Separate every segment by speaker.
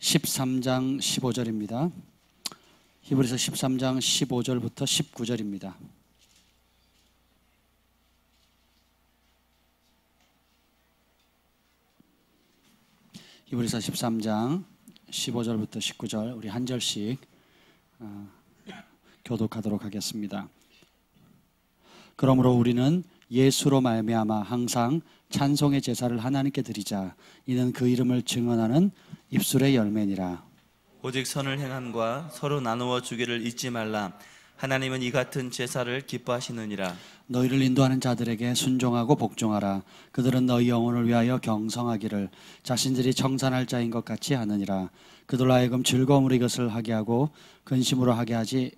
Speaker 1: 13장 15절입니다. 히브리서 13장 15절부터 19절입니다. 히브리서 13장 15절부터 19절 우리 한 절씩 교독하도록 하겠습니다. 그러므로 우리는 예수로 말미암아 항상 찬송의 제사를 하나님께 드리자. 이는 그 이름을 증언하는 입술의 열매니라.
Speaker 2: 오직 선을 행함과 서로 나누어 주기를 잊지 말라. 하나님은 이 같은 제사를 기뻐하시느니라.
Speaker 1: 너희를 인도하는 자들에게 순종하고 복종하라. 그들은 너희 영혼을 위하여 경성하기를 자신들이 청산할 자인 것 같이 하느니라. 그들로 하여금 즐거움으로 이것을 하게 하고 근심으로 하게 하지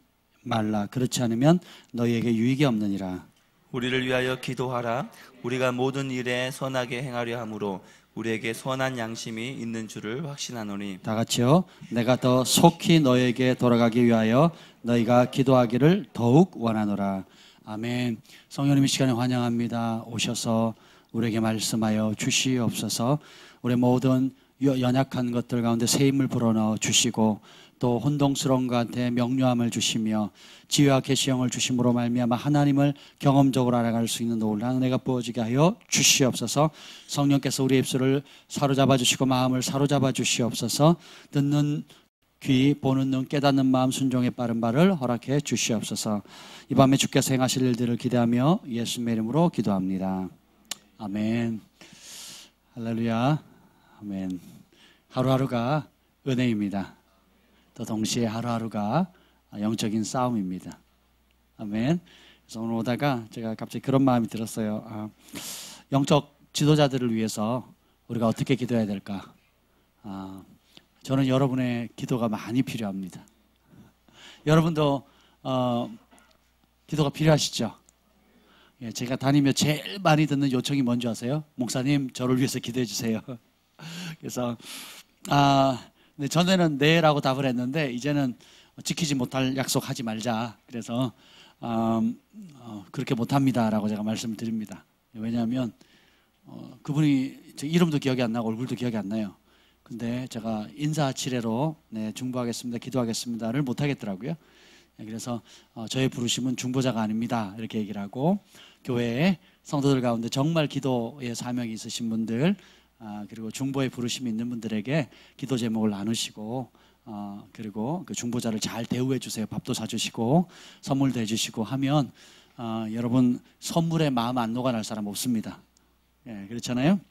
Speaker 1: 말라. 그렇지 않으면 너희에게 유익이 없느니라.
Speaker 2: 우리를 위하여 기도하라. 우리가 모든 일에 선하게 행하려 함으로 우리에게 선한 양심이 있는 줄을 확신하노니.
Speaker 1: 다 같이요. 내가 더 속히 너에게 돌아가기 위하여 너희가 기도하기를 더욱 원하노라. 아멘. 성령님 이 시간에 환영합니다. 오셔서 우리에게 말씀하여 주시옵소서. 우리 모든 연약한 것들 가운데 새 힘을 불어넣어 주시고 또 혼동스러운 것한테 명료함을 주시며 지혜와 계시형을 주심으로 말미암아 하나님을 경험적으로 알아갈 수 있는 놀라운 은혜가 부어지게 하여 주시옵소서. 성령께서 우리의 입술을 사로잡아 주시고 마음을 사로잡아 주시옵소서. 듣는 귀, 보는 눈, 깨닫는 마음, 순종의 빠른 발을 허락해 주시옵소서. 이 밤에 주께서 행하실 일들을 기대하며 예수님의 이름으로 기도합니다. 아멘. 할렐루야. 아멘. 하루하루가 은혜입니다. 또 동시에 하루하루가 영적인 싸움입니다. 아멘. 그래서 오늘 오다가 제가 갑자기 그런 마음이 들었어요. 영적 지도자들을 위해서 우리가 어떻게 기도해야 될까? 저는 여러분의 기도가 많이 필요합니다. 여러분도 기도가 필요하시죠? 예, 제가 다니며 제일 많이 듣는 요청이 뭔지 아세요? 목사님, 저를 위해서 기도해 주세요. 그래서 근데 전에는 네라고 답을 했는데 이제는 지키지 못할 약속하지 말자. 그래서 그렇게 못합니다라고 제가 말씀을 드립니다. 왜냐하면 그분이 제 이름도 기억이 안 나고 얼굴도 기억이 안 나요. 근데 제가 인사치레로 중보하겠습니다, 기도하겠습니다를 못하겠더라고요. 그래서 저의 부르심은 중보자가 아닙니다 이렇게 얘기를 하고, 교회에 성도들 가운데 정말 기도의 사명이 있으신 분들 그리고 중보의 부르심이 있는 분들에게 기도 제목을 나누시고 그리고 그 중보자를 잘 대우해 주세요. 밥도 사주시고 선물도 해주시고 하면 여러분 선물에 마음 안 녹아날 사람 없습니다. 예, 그렇잖아요.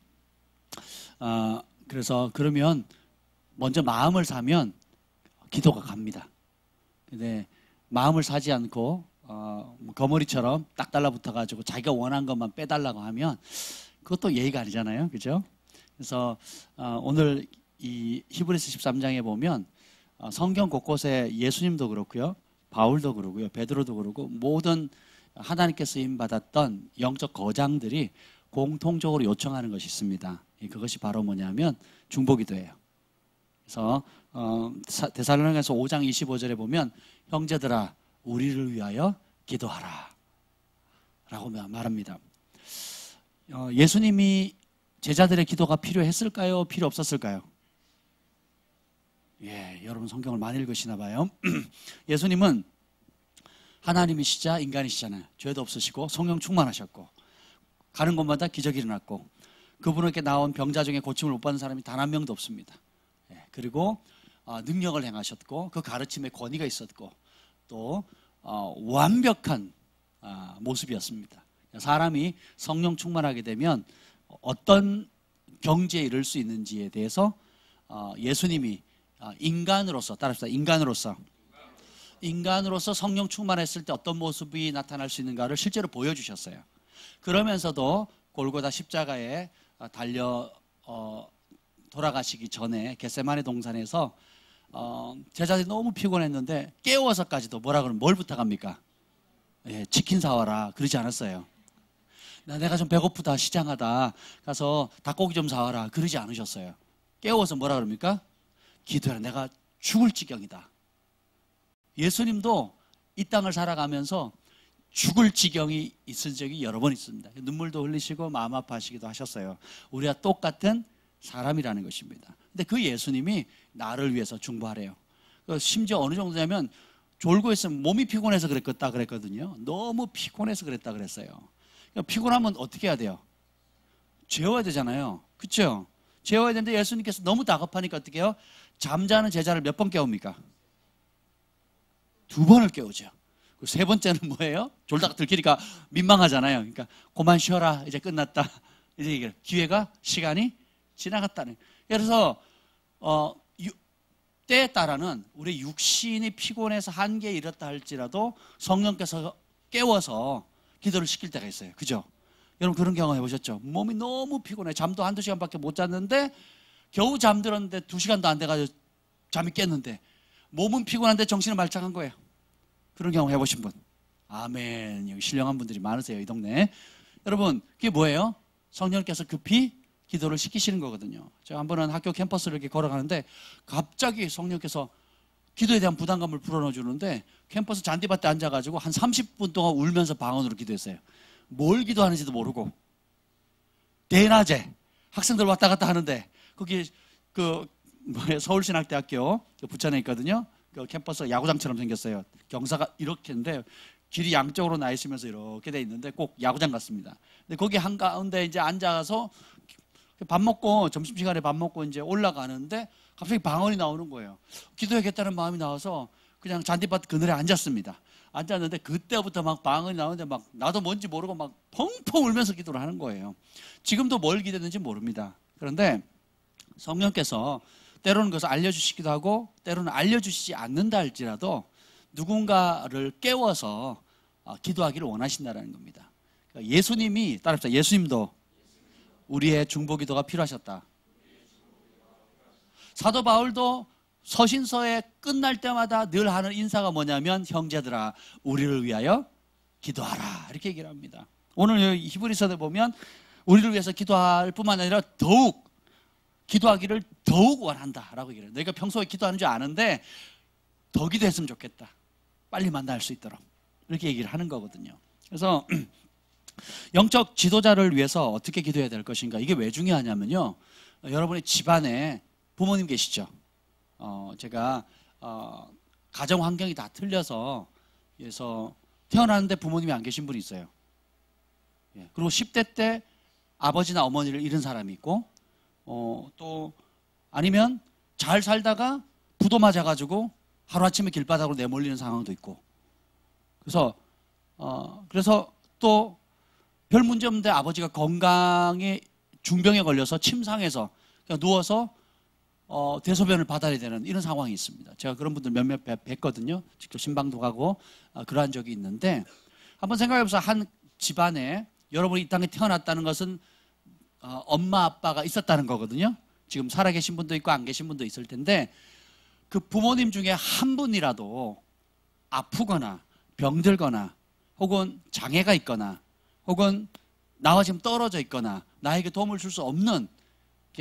Speaker 1: 그래서 그러면 먼저 마음을 사면 기도가 갑니다. 근데 마음을 사지 않고 거머리처럼 딱 달라붙어가지고 자기가 원한 것만 빼달라고 하면 그것도 예의가 아니잖아요. 그죠? 그래서 오늘 이 히브리서 13장에 보면 성경 곳곳에 예수님도 그렇고요, 바울도 그러고요, 베드로도 그러고 모든 하나님께 쓰임 받았던 영적 거장들이 공통적으로 요청하는 것이 있습니다. 그것이 바로 뭐냐면 중보기도예요. 그래서 데살로니가서 5장 25절에 보면 형제들아 우리를 위하여 기도하라 라고 말합니다. 예수님이 제자들의 기도가 필요했을까요? 필요 없었을까요? 예, 여러분 성경을 많이 읽으시나 봐요. 예수님은 하나님이시자 인간이시잖아요. 죄도 없으시고 성령 충만하셨고 가는 곳마다 기적이 일어났고 그분에게 나온 병자 중에 고침을 못 받는 사람이 단 한 명도 없습니다. 예, 그리고 능력을 행하셨고 그 가르침에 권위가 있었고 또 완벽한 모습이었습니다. 사람이 성령 충만하게 되면 어떤 경지에 이를 수 있는지에 대해서 예수님이 인간으로서, 따라합시다. 인간으로서 성령 충만했을 때 어떤 모습이 나타날 수 있는가를 실제로 보여주셨어요. 그러면서도 골고다 십자가에 달려 돌아가시기 전에 겟세마네 동산에서 제자들이 너무 피곤했는데 깨워서까지도 뭐라 그러면 뭘 부탁합니까? 예, 치킨 사와라 그러지 않았어요. 내가 좀 배고프다, 시장하다, 가서 닭고기 좀 사와라 그러지 않으셨어요. 깨워서 뭐라 그럽니까? 기도해라, 내가 죽을 지경이다. 예수님도 이 땅을 살아가면서 죽을 지경이 있은 적이 여러 번 있습니다. 눈물도 흘리시고 마음 아파하시기도 하셨어요. 우리와 똑같은 사람이라는 것입니다. 근데 그 예수님이 나를 위해서 중보하래요. 심지어 어느 정도냐면 졸고 있으면 몸이 피곤해서 그랬다 그랬거든요. 너무 피곤해서 그랬다 그랬어요. 그러니까 피곤하면 어떻게 해야 돼요? 재워야 되잖아요. 그렇죠? 재워야 되는데 예수님께서 너무 다급하니까 어떻게 해요? 잠자는 제자를 몇 번 깨웁니까? 2번을 깨우죠. 세 번째는 뭐예요? 졸다가 들키니까 민망하잖아요. 그러니까 그만 쉬어라. 이제 끝났다. 이제 이게 기회가 시간이 지나갔다는. 그래서 때에 따라는 우리 육신이 피곤해서 한계에 이르렀다 할지라도 성령께서 깨워서 기도를 시킬 때가 있어요. 그죠? 여러분 그런 경험 해보셨죠? 몸이 너무 피곤해. 잠도 한두 시간밖에 못 잤는데 겨우 잠들었는데 2시간도 안 돼가지고 잠이 깼는데 몸은 피곤한데 정신은 말짱한 거예요. 그런 경험 해보신 분? 아멘. 여기 신령한 분들이 많으세요, 이 동네에. 여러분 그게 뭐예요? 성령께서 급히 기도를 시키시는 거거든요. 제가 한 번은 학교 캠퍼스를 이렇게 걸어가는데 갑자기 성령께서 기도에 대한 부담감을 불어넣어주는데 캠퍼스 잔디밭에 앉아가지고 한 30분 동안 울면서 방언으로 기도했어요. 뭘 기도하는지도 모르고 대낮에 학생들 왔다 갔다 하는데 거기 서울신학대학교 부천에 있거든요. 그 캠퍼스가 야구장처럼 생겼어요. 경사가 이렇게 있는데 길이 양쪽으로 나 있으면서 이렇게 돼 있는데 꼭 야구장 같습니다. 근데 거기 한가운데 이제 앉아서 밥 먹고 점심시간에 밥 먹고 이제 올라가는데 갑자기 방언이 나오는 거예요. 기도해야겠다는 마음이 나와서 그냥 잔디밭 그늘에 앉았습니다. 앉았는데 그때부터 막 방언이 나오는데 막 나도 뭔지 모르고 막 펑펑 울면서 기도를 하는 거예요. 지금도 뭘 기도했는지 모릅니다. 그런데 성령께서 때로는 그것을 알려주시기도 하고 때로는 알려주시지 않는다 할지라도 누군가를 깨워서 기도하기를 원하신다는 겁니다. 그러니까 예수님이 따라합시다. 예수님도 우리의 중보기도가 필요하셨다. 사도 바울도 서신서에 끝날 때마다 늘 하는 인사가 뭐냐면 형제들아 우리를 위하여 기도하라 이렇게 얘기를 합니다. 오늘 히브리서에 보면 우리를 위해서 기도할 뿐만 아니라 더욱 기도하기를 더욱 원한다라고 얘기를 해요. 너희가 평소에 기도하는 줄 아는데 더 기도했으면 좋겠다. 빨리 만날 수 있도록 이렇게 얘기를 하는 거거든요. 그래서 영적 지도자를 위해서 어떻게 기도해야 될 것인가, 이게 왜 중요하냐면요, 여러분의 집안에 부모님 계시죠. 제가 가정 환경이 다 틀려서 그래서 태어났는데 부모님이 안 계신 분이 있어요. 그리고 10대 때 아버지나 어머니를 잃은 사람이 있고, 또 아니면 잘 살다가 부도 맞아가지고 하루아침에 길바닥으로 내몰리는 상황도 있고, 그래서 또 별 문제 없는데 아버지가 건강에 중병에 걸려서 침상에서 그냥 누워서 대소변을 받아야 되는 이런 상황이 있습니다. 제가 그런 분들 몇몇 뵀거든요. 직접 신방도 가고 그러한 적이 있는데, 한번 생각해보세요. 한 집안에 여러분이 이 땅에 태어났다는 것은 엄마 아빠가 있었다는 거거든요. 지금 살아계신 분도 있고 안 계신 분도 있을 텐데, 그 부모님 중에 한 분이라도 아프거나 병들거나 혹은 장애가 있거나 혹은 나와 지금 떨어져 있거나 나에게 도움을 줄 수 없는,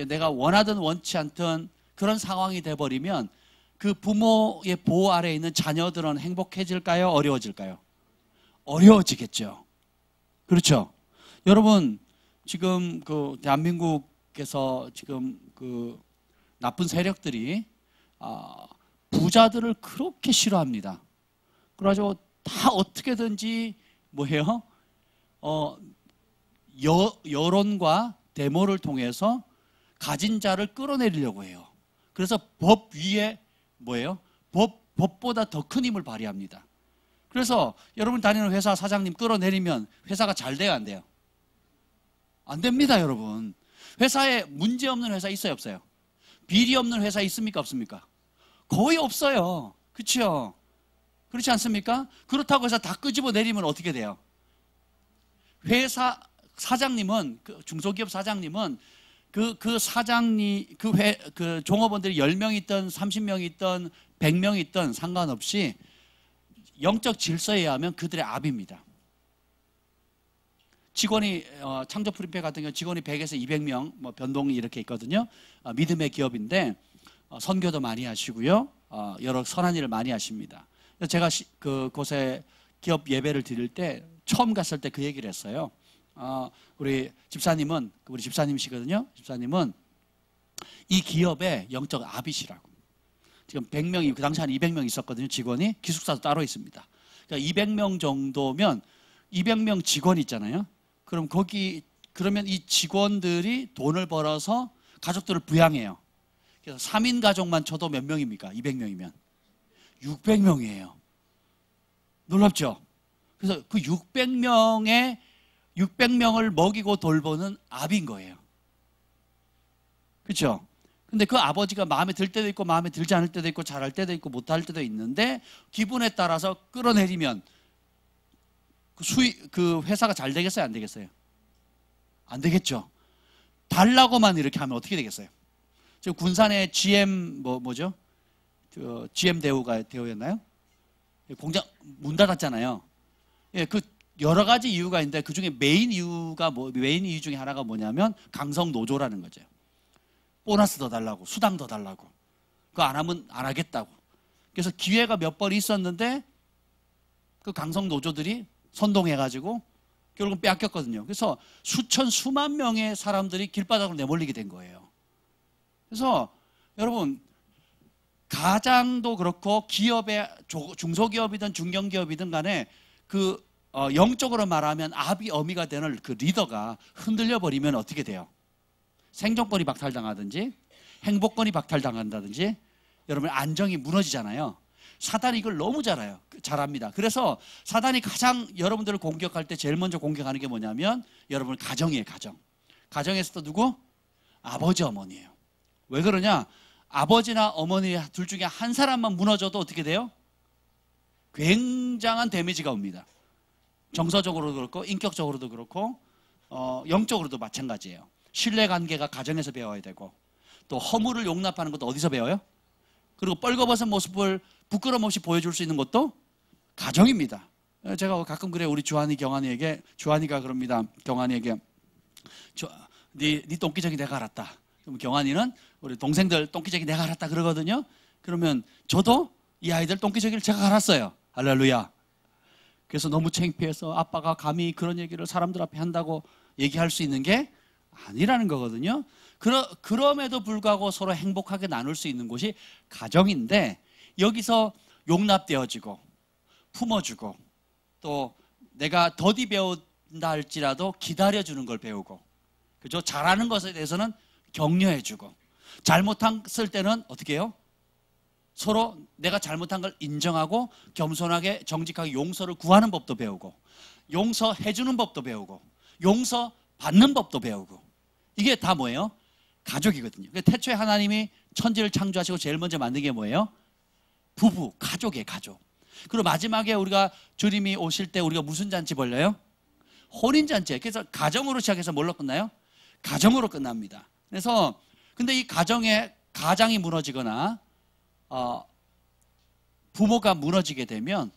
Speaker 1: 내가 원하든 원치 않든 그런 상황이 돼버리면 그 부모의 보호 아래에 있는 자녀들은 행복해질까요? 어려워질까요? 어려워지겠죠. 그렇죠? 여러분 지금 그 대한민국에서 지금 그 나쁜 세력들이 부자들을 그렇게 싫어합니다. 그래가지고 다 어떻게든지 뭐예요? 여론과 데모를 통해서 가진 자를 끌어내리려고 해요. 그래서 법 위에 뭐예요? 법보다 더 큰 힘을 발휘합니다. 그래서 여러분 다니는 회사 사장님 끌어내리면 회사가 잘 돼요, 안 돼요? 안 됩니다, 여러분. 회사에 문제 없는 회사 있어요, 없어요? 비리 없는 회사 있습니까, 없습니까? 거의 없어요. 그렇죠? 그렇지 않습니까? 그렇다고 해서 다 끄집어 내리면 어떻게 돼요? 회사 사장님은, 중소기업 사장님은 그 사장님, 그 종업원들이 10명 있든 30명 있든 100명 있든 상관없이 영적 질서에 의하면 그들의 압입니다. 직원이 창조 프리페 같은 경우 직원이 100에서 200명 뭐 변동이 이렇게 있거든요. 믿음의 기업인데 선교도 많이 하시고요. 여러 선한 일을 많이 하십니다. 제가 그곳에 기업 예배를 드릴 때 처음 갔을 때 그 얘기를 했어요. 우리 집사님이시거든요. 집사님은 이 기업의 영적 아빗이라고. 지금 100명이, 그 당시 한 200명 있었거든요. 직원이. 기숙사도 따로 있습니다. 그러니까 200명 정도면 200명 직원 있잖아요. 그러면 이 직원들이 돈을 벌어서 가족들을 부양해요. 그래서 3인 가족만 쳐도 몇 명입니까? 200명이면 600명이에요. 놀랍죠? 그래서 그 600명을 먹이고 돌보는 아비인 거예요. 그렇죠? 근데 그 아버지가 마음에 들 때도 있고 마음에 들지 않을 때도 있고 잘할 때도 있고 못할 때도 있는데 기분에 따라서 끌어내리면 그 회사가 잘 되겠어요? 안 되겠어요? 안 되겠죠. 달라고만 이렇게 하면 어떻게 되겠어요? 지금 군산의 GM 뭐죠? GM 대우였나요? 공장 문 닫았잖아요. 예, 그 여러 가지 이유가 있는데 그 중에 메인 이유 중에 하나가 뭐냐면 강성 노조라는 거죠. 보너스 더 달라고, 수당 더 달라고. 그거 안 하면 안 하겠다고. 그래서 기회가 몇 번 있었는데 그 강성 노조들이 선동해가지고 결국은 빼앗겼거든요. 그래서 수만 명의 사람들이 길바닥으로 내몰리게 된 거예요. 그래서 여러분, 가장도 그렇고 기업의 중소기업이든 중견기업이든 간에 영적으로 말하면 어미가 되는 그 리더가 흔들려 버리면 어떻게 돼요? 생존권이 박탈당하든지 행복권이 박탈당한다든지 여러분 안정이 무너지잖아요. 사단이 이걸 너무 잘합니다. 그래서 사단이 가장 여러분들을 공격할 때 제일 먼저 공격하는 게 뭐냐면 여러분 가정이에요. 가정에서도 누구? 아버지 어머니예요. 왜 그러냐? 아버지나 어머니 둘 중에 한 사람만 무너져도 어떻게 돼요? 굉장한 데미지가 옵니다. 정서적으로도 그렇고 인격적으로도 그렇고 영적으로도 마찬가지예요. 신뢰관계가 가정에서 배워야 되고 또 허물을 용납하는 것도 어디서 배워요? 그리고 뻘거벗은 모습을 부끄럼 없이 보여줄 수 있는 것도 가정입니다. 제가 가끔 그래요. 우리 주한이가 그럽니다. 경환이에게 네 똥기저귀 내가 알았다. 그럼 경환이는 우리 동생들 똥기저귀 내가 알았다 그러거든요. 그러면 저도 이 아이들 똥기저귀를 제가 알았어요. 할렐루야. 그래서 너무 창피해서 아빠가 감히 그런 얘기를 사람들 앞에 한다고 얘기할 수 있는 게 아니라는 거거든요. 그럼에도 불구하고 서로 행복하게 나눌 수 있는 곳이 가정인데 여기서 용납되어지고 품어주고 또 내가 더디 배운다 할지라도 기다려주는 걸 배우고 그죠? 잘하는 것에 대해서는 격려해주고 잘못했을 때는 어떻게 해요? 서로 내가 잘못한 걸 인정하고 겸손하게 정직하게 용서를 구하는 법도 배우고 용서해주는 법도 배우고 용서받는 법도 배우고 이게 다 뭐예요? 가족이거든요. 태초에 하나님이 천지를 창조하시고 제일 먼저 만든 게 뭐예요? 부부, 가족이에요. 가족. 그리고 마지막에 우리가 주님이 오실 때 우리가 무슨 잔치 벌려요? 혼인잔치예요. 그래서 가정으로 시작해서 뭘로 끝나요? 가정으로 끝납니다. 그래서 근데 이 가장이 무너지거나 부모가 무너지게 되면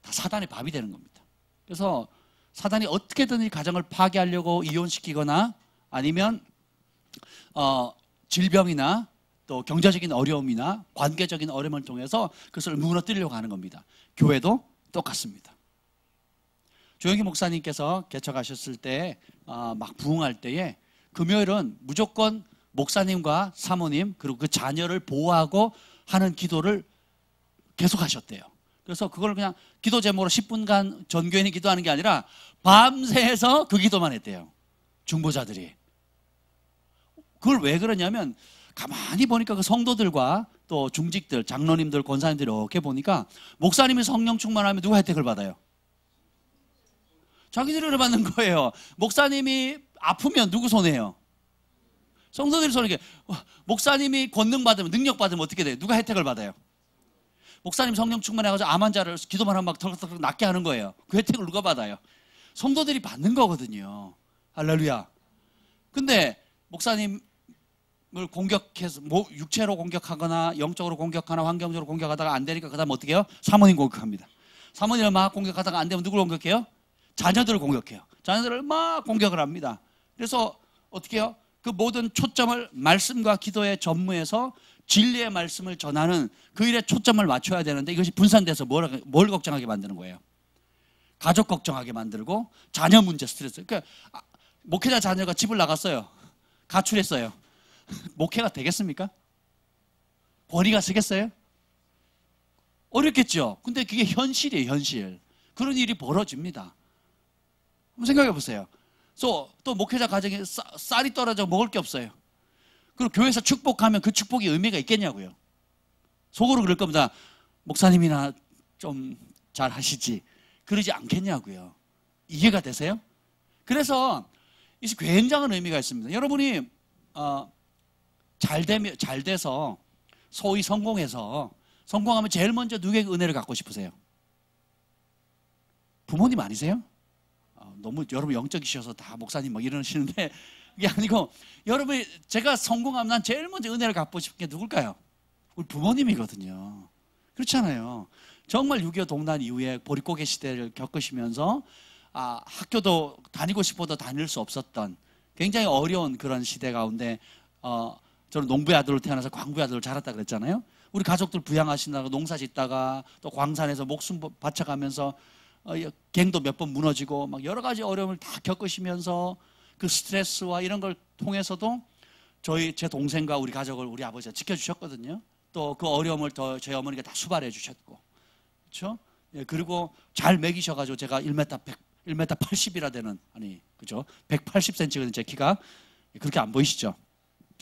Speaker 1: 다 사단의 밥이 되는 겁니다. 그래서 사단이 어떻게든 이 가정을 파괴하려고 이혼시키거나 아니면 질병이나 또 경제적인 어려움이나 관계적인 어려움을 통해서 그것을 무너뜨리려고 하는 겁니다. 교회도 똑같습니다. 조영기 목사님께서 개척하셨을 때 막 부흥할 때에 금요일은 무조건 목사님과 사모님 그리고 그 자녀를 보호하고 하는 기도를 계속 하셨대요. 그래서 그걸 그냥 기도 제목으로 10분간 전교인이 기도하는 게 아니라 밤새서 그 기도만 했대요. 중보자들이. 그걸 왜 그러냐면 가만히 보니까 그 성도들과 또 중직들, 장로님들, 권사님들 이렇게 보니까 목사님이 성령 충만하면 누가 혜택을 받아요? 자기들이 받는 거예요. 목사님이 아프면 누구 손해요? 성도들이 손해. 목사님이 권능 받으면 능력 받으면 어떻게 돼요? 누가 혜택을 받아요? 목사님 성령 충만해가지고 암 환자를 기도만 하면 막 털썩털썩 낫게 하는 거예요. 그 혜택을 누가 받아요? 성도들이 받는 거거든요. 할렐루야. 근데 목사님을 공격해서 육체로 공격하거나 영적으로 공격하거나 환경적으로 공격하다가 안 되니까 그 다음 어떻게 해요? 사모님 공격합니다. 사모님을 막 공격하다가 안 되면 누구를 공격해요? 자녀들을 공격해요. 자녀들을 막 공격을 합니다. 그래서 어떻게 해요? 그 모든 초점을 말씀과 기도에 전무해서 진리의 말씀을 전하는 그 일에 초점을 맞춰야 되는데 이것이 분산돼서 뭘 걱정하게 만드는 거예요? 가족 걱정하게 만들고 자녀 문제 스트레스. 그러니까 목회자 자녀가 집을 나갔어요. 가출했어요. 목회가 되겠습니까? 권위가 서겠어요? 어렵겠죠. 근데 그게 현실이에요, 현실. 그런 일이 벌어집니다. 한번 생각해 보세요. 또 목회자 가정에 쌀이 떨어져 먹을 게 없어요. 그리고 교회에서 축복하면 그 축복이 의미가 있겠냐고요. 속으로 그럴 겁니다. 목사님이나 좀 잘 하시지. 그러지 않겠냐고요. 이해가 되세요? 그래서 이 굉장한 의미가 있습니다. 여러분이 잘 돼서 소위 성공하면 제일 먼저 누구에게 은혜를 갖고 싶으세요? 부모님 아니세요? 너무 여러분 영적이셔서 다 목사님 막 이러시는데 그게 아니고 여러분이 제가 성공하면 난 제일 먼저 은혜를 갖고 싶은 게 누굴까요? 우리 부모님이거든요. 그렇잖아요. 정말 6.25 동란 이후에 보릿고개 시대를 겪으시면서 학교도 다니고 싶어도 다닐 수 없었던 굉장히 어려운 그런 시대 가운데 저는 농부의 아들로 태어나서 광부의 아들로 자랐다 그랬잖아요. 우리 가족들 부양하신다고 농사 짓다가 또 광산에서 목숨 바쳐가면서 갱도 몇 번 무너지고 막 여러 가지 어려움을 다 겪으시면서 그 스트레스와 이런 걸 통해서도 제 동생과 우리 가족을 우리 아버지가 지켜주셨거든요. 또 그 어려움을 저희 어머니가 다 수발해 주셨고, 그렇죠? 예, 그리고 잘 먹이셔가지고 제가 1m 80이라 되는 그죠? 180cm거든요. 제 키가 그렇게 안 보이시죠?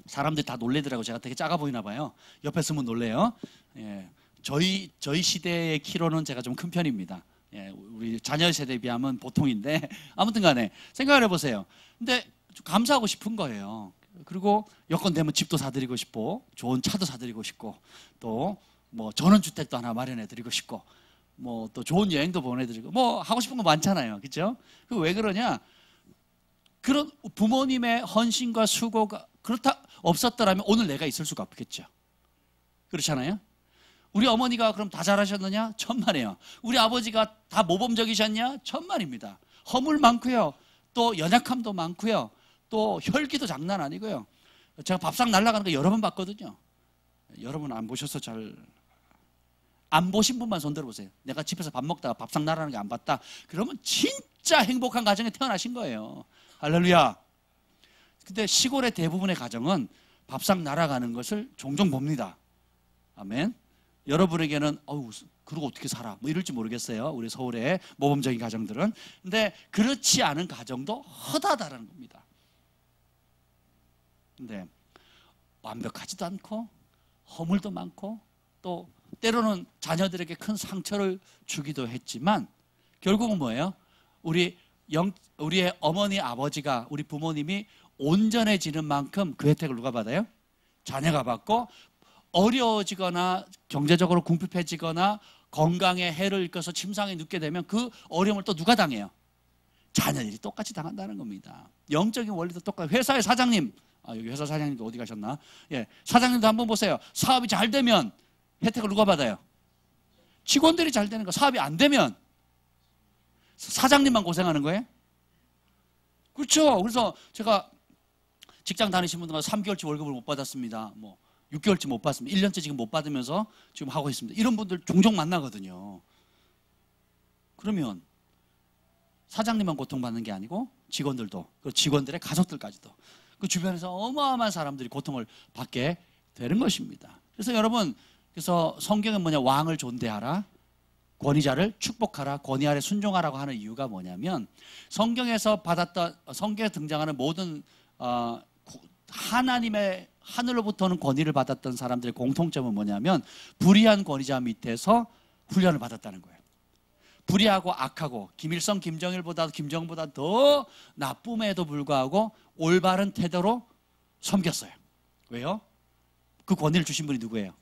Speaker 1: 사람들이 다 놀래더라고. 제가 되게 작아 보이나 봐요. 옆에 서면 놀래요. 예, 저희 시대의 키로는 제가 좀 큰 편입니다. 예, 우리 자녀 세대에 비하면 보통인데 아무튼 간에 생각을 해보세요. 근데 감사하고 싶은 거예요. 그리고 여건 되면 집도 사드리고 싶고 좋은 차도 사드리고 싶고 또 뭐 전원주택도 하나 마련해 드리고 싶고 뭐 또 좋은 여행도 보내드리고 뭐 하고 싶은 거 많잖아요. 그렇죠? 그 왜 그러냐? 그런 부모님의 헌신과 수고가 없었더라면 오늘 내가 있을 수가 없겠죠. 그렇잖아요? 우리 어머니가 그럼 다 잘하셨느냐? 천만에요. 우리 아버지가 다 모범적이셨냐? 천만입니다. 허물 많고요. 또 연약함도 많고요. 또 혈기도 장난 아니고요. 제가 밥상 날아가는 거 여러 번 봤거든요. 여러분 안 보셔서 안 보신 분만 손 들어보세요. 내가 집에서 밥 먹다가 밥상 날아가는 게 안 봤다. 그러면 진짜 행복한 가정에 태어나신 거예요. 할렐루야. 근데 시골의 대부분의 가정은 밥상 날아가는 것을 종종 봅니다. 아멘. 여러분에게는 그러고 어떻게 살아? 뭐 이럴지 모르겠어요. 우리 서울의 모범적인 가정들은. 근데 그렇지 않은 가정도 허다하다는 겁니다. 근데 완벽하지도 않고 허물도 많고 또 때로는 자녀들에게 큰 상처를 주기도 했지만 결국은 뭐예요? 우리의 어머니 아버지가 우리 부모님이 온전해지는 만큼 그 혜택을 누가 받아요? 자녀가 받고 어려워지거나 경제적으로 궁핍해지거나 건강에 해를 입혀서 침상에 눕게 되면 그 어려움을 또 누가 당해요? 자녀들이 똑같이 당한다는 겁니다. 영적인 원리도 똑같아요. 회사의 사장님, 여기 회사 사장님도 어디 가셨나? 예, 사장님도 한번 보세요. 사업이 잘 되면 혜택을 누가 받아요? 직원들이 잘 되는 거. 사업이 안 되면 사장님만 고생하는 거예요? 그렇죠. 그래서 제가 직장 다니신 분들 3개월치 월급을 못 받았습니다. 뭐 6개월치 못 받습니다. 1년째 지금 못 받으면서 지금 하고 있습니다. 이런 분들 종종 만나거든요. 그러면 사장님만 고통받는 게 아니고 직원들도, 그 직원들의 가족들까지도 그 주변에서 어마어마한 사람들이 고통을 받게 되는 것입니다. 그래서 여러분, 그래서 성경은 뭐냐? 왕을 존대하라, 권위자를 축복하라, 권위 아래 순종하라고 하는 이유가 뭐냐면 성경에 등장하는 모든 하나님의 하늘로부터는 권위를 받았던 사람들의 공통점은 뭐냐면 불의한 권위자 밑에서 훈련을 받았다는 거예요. 불의하고 악하고 김일성, 김정은보다 더 나쁨에도 불구하고 올바른 태도로 섬겼어요. 왜요? 그 권위를 주신 분이 누구예요?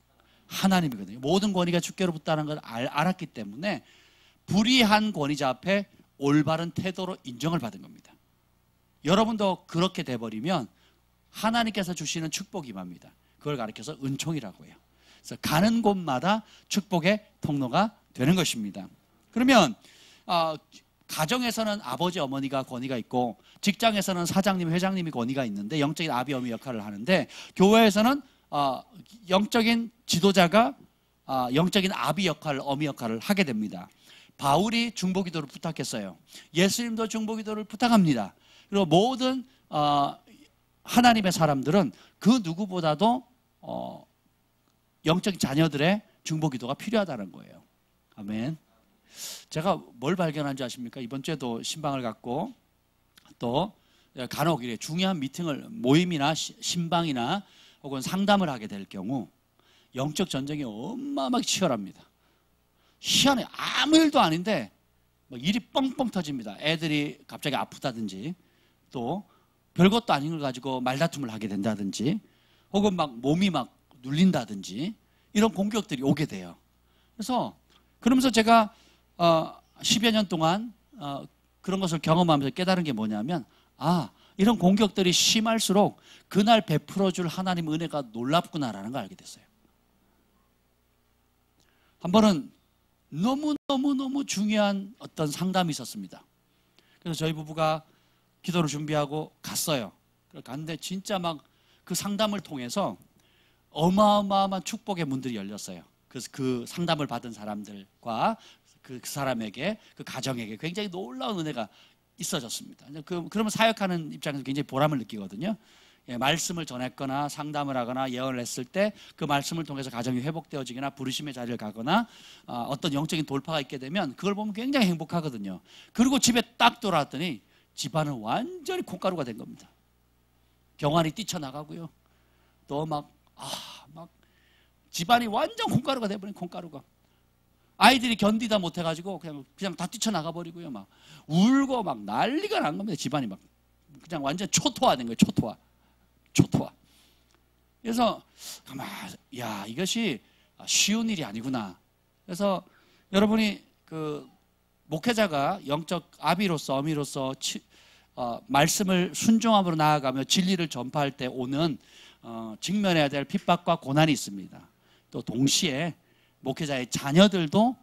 Speaker 1: 하나님이거든요. 모든 권위가 주께로부터라는 걸 알았기 때문에 불의한 권위자 앞에 올바른 태도로 인정을 받은 겁니다. 여러분도 그렇게 돼버리면 하나님께서 주시는 축복이 임합니다. 그걸 가리켜서 은총이라고 해요. 그래서 가는 곳마다 축복의 통로가 되는 것입니다. 그러면 가정에서는 아버지 어머니가 권위가 있고 직장에서는 사장님 회장님이 권위가 있는데 영적인 아비 어미 역할을 하는데 교회에서는 영적인 지도자가 영적인 아비 역할, 어미 역할을 하게 됩니다. 바울이 중보기도를 부탁했어요. 예수님도 중보기도를 부탁합니다. 그리고 모든 하나님의 사람들은 그 누구보다도 영적인 자녀들의 중보기도가 필요하다는 거예요. 아멘. 제가 뭘 발견한지 아십니까? 이번 주에도 신방을 갖고 또 간혹 이래 중요한 미팅을 모임이나 신방이나 혹은 상담을 하게 될 경우 영적 전쟁이 어마어마하게 치열합니다. 희한해. 아무 일도 아닌데 뭐 일이 뻥뻥 터집니다. 애들이 갑자기 아프다든지 또 별것도 아닌 걸 가지고 말다툼을 하게 된다든지 혹은 막 몸이 막 눌린다든지 이런 공격들이 오게 돼요. 그래서 그러면서 제가 10여 년 동안 그런 것을 경험하면서 깨달은 게 뭐냐면 이런 공격들이 심할수록 그날 베풀어줄 하나님의 은혜가 놀랍구나라는 걸 알게 됐어요. 한 번은 너무너무 중요한 어떤 상담이 있었습니다. 그래서 저희 부부가 기도를 준비하고 갔어요. 갔는데 진짜 막 그 상담을 통해서 어마어마한 축복의 문들이 열렸어요. 그래서 그 상담을 받은 사람들과 그 사람에게, 그 가정에게 굉장히 놀라운 은혜가 있어졌습니다. 그러면 사역하는 입장에서 굉장히 보람을 느끼거든요. 말씀을 전했거나 상담을 하거나 예언을 했을 때 그 말씀을 통해서 가정이 회복되어지거나 부르심의 자리를 가거나 어떤 영적인 돌파가 있게 되면 그걸 보면 굉장히 행복하거든요. 그리고 집에 딱 돌아왔더니 집안은 완전히 콩가루가 된 겁니다. 경환이 뛰쳐나가고요. 또 막 집안이 완전 콩가루가 돼버린 콩가루가. 아이들이 견디다 못해가지고 그냥 다 뛰쳐나가 버리고요. 막 울고 막 난리가 난 겁니다. 집안이 막 그냥 완전 초토화된 거예요. 초토화. 그래서 이것이 쉬운 일이 아니구나. 그래서 여러분이 그 목회자가 영적 아비로서 어미로서 말씀을 순종함으로 나아가며 진리를 전파할 때 오는 직면해야 될 핍박과 고난이 있습니다. 또 동시에 목회자의 자녀들도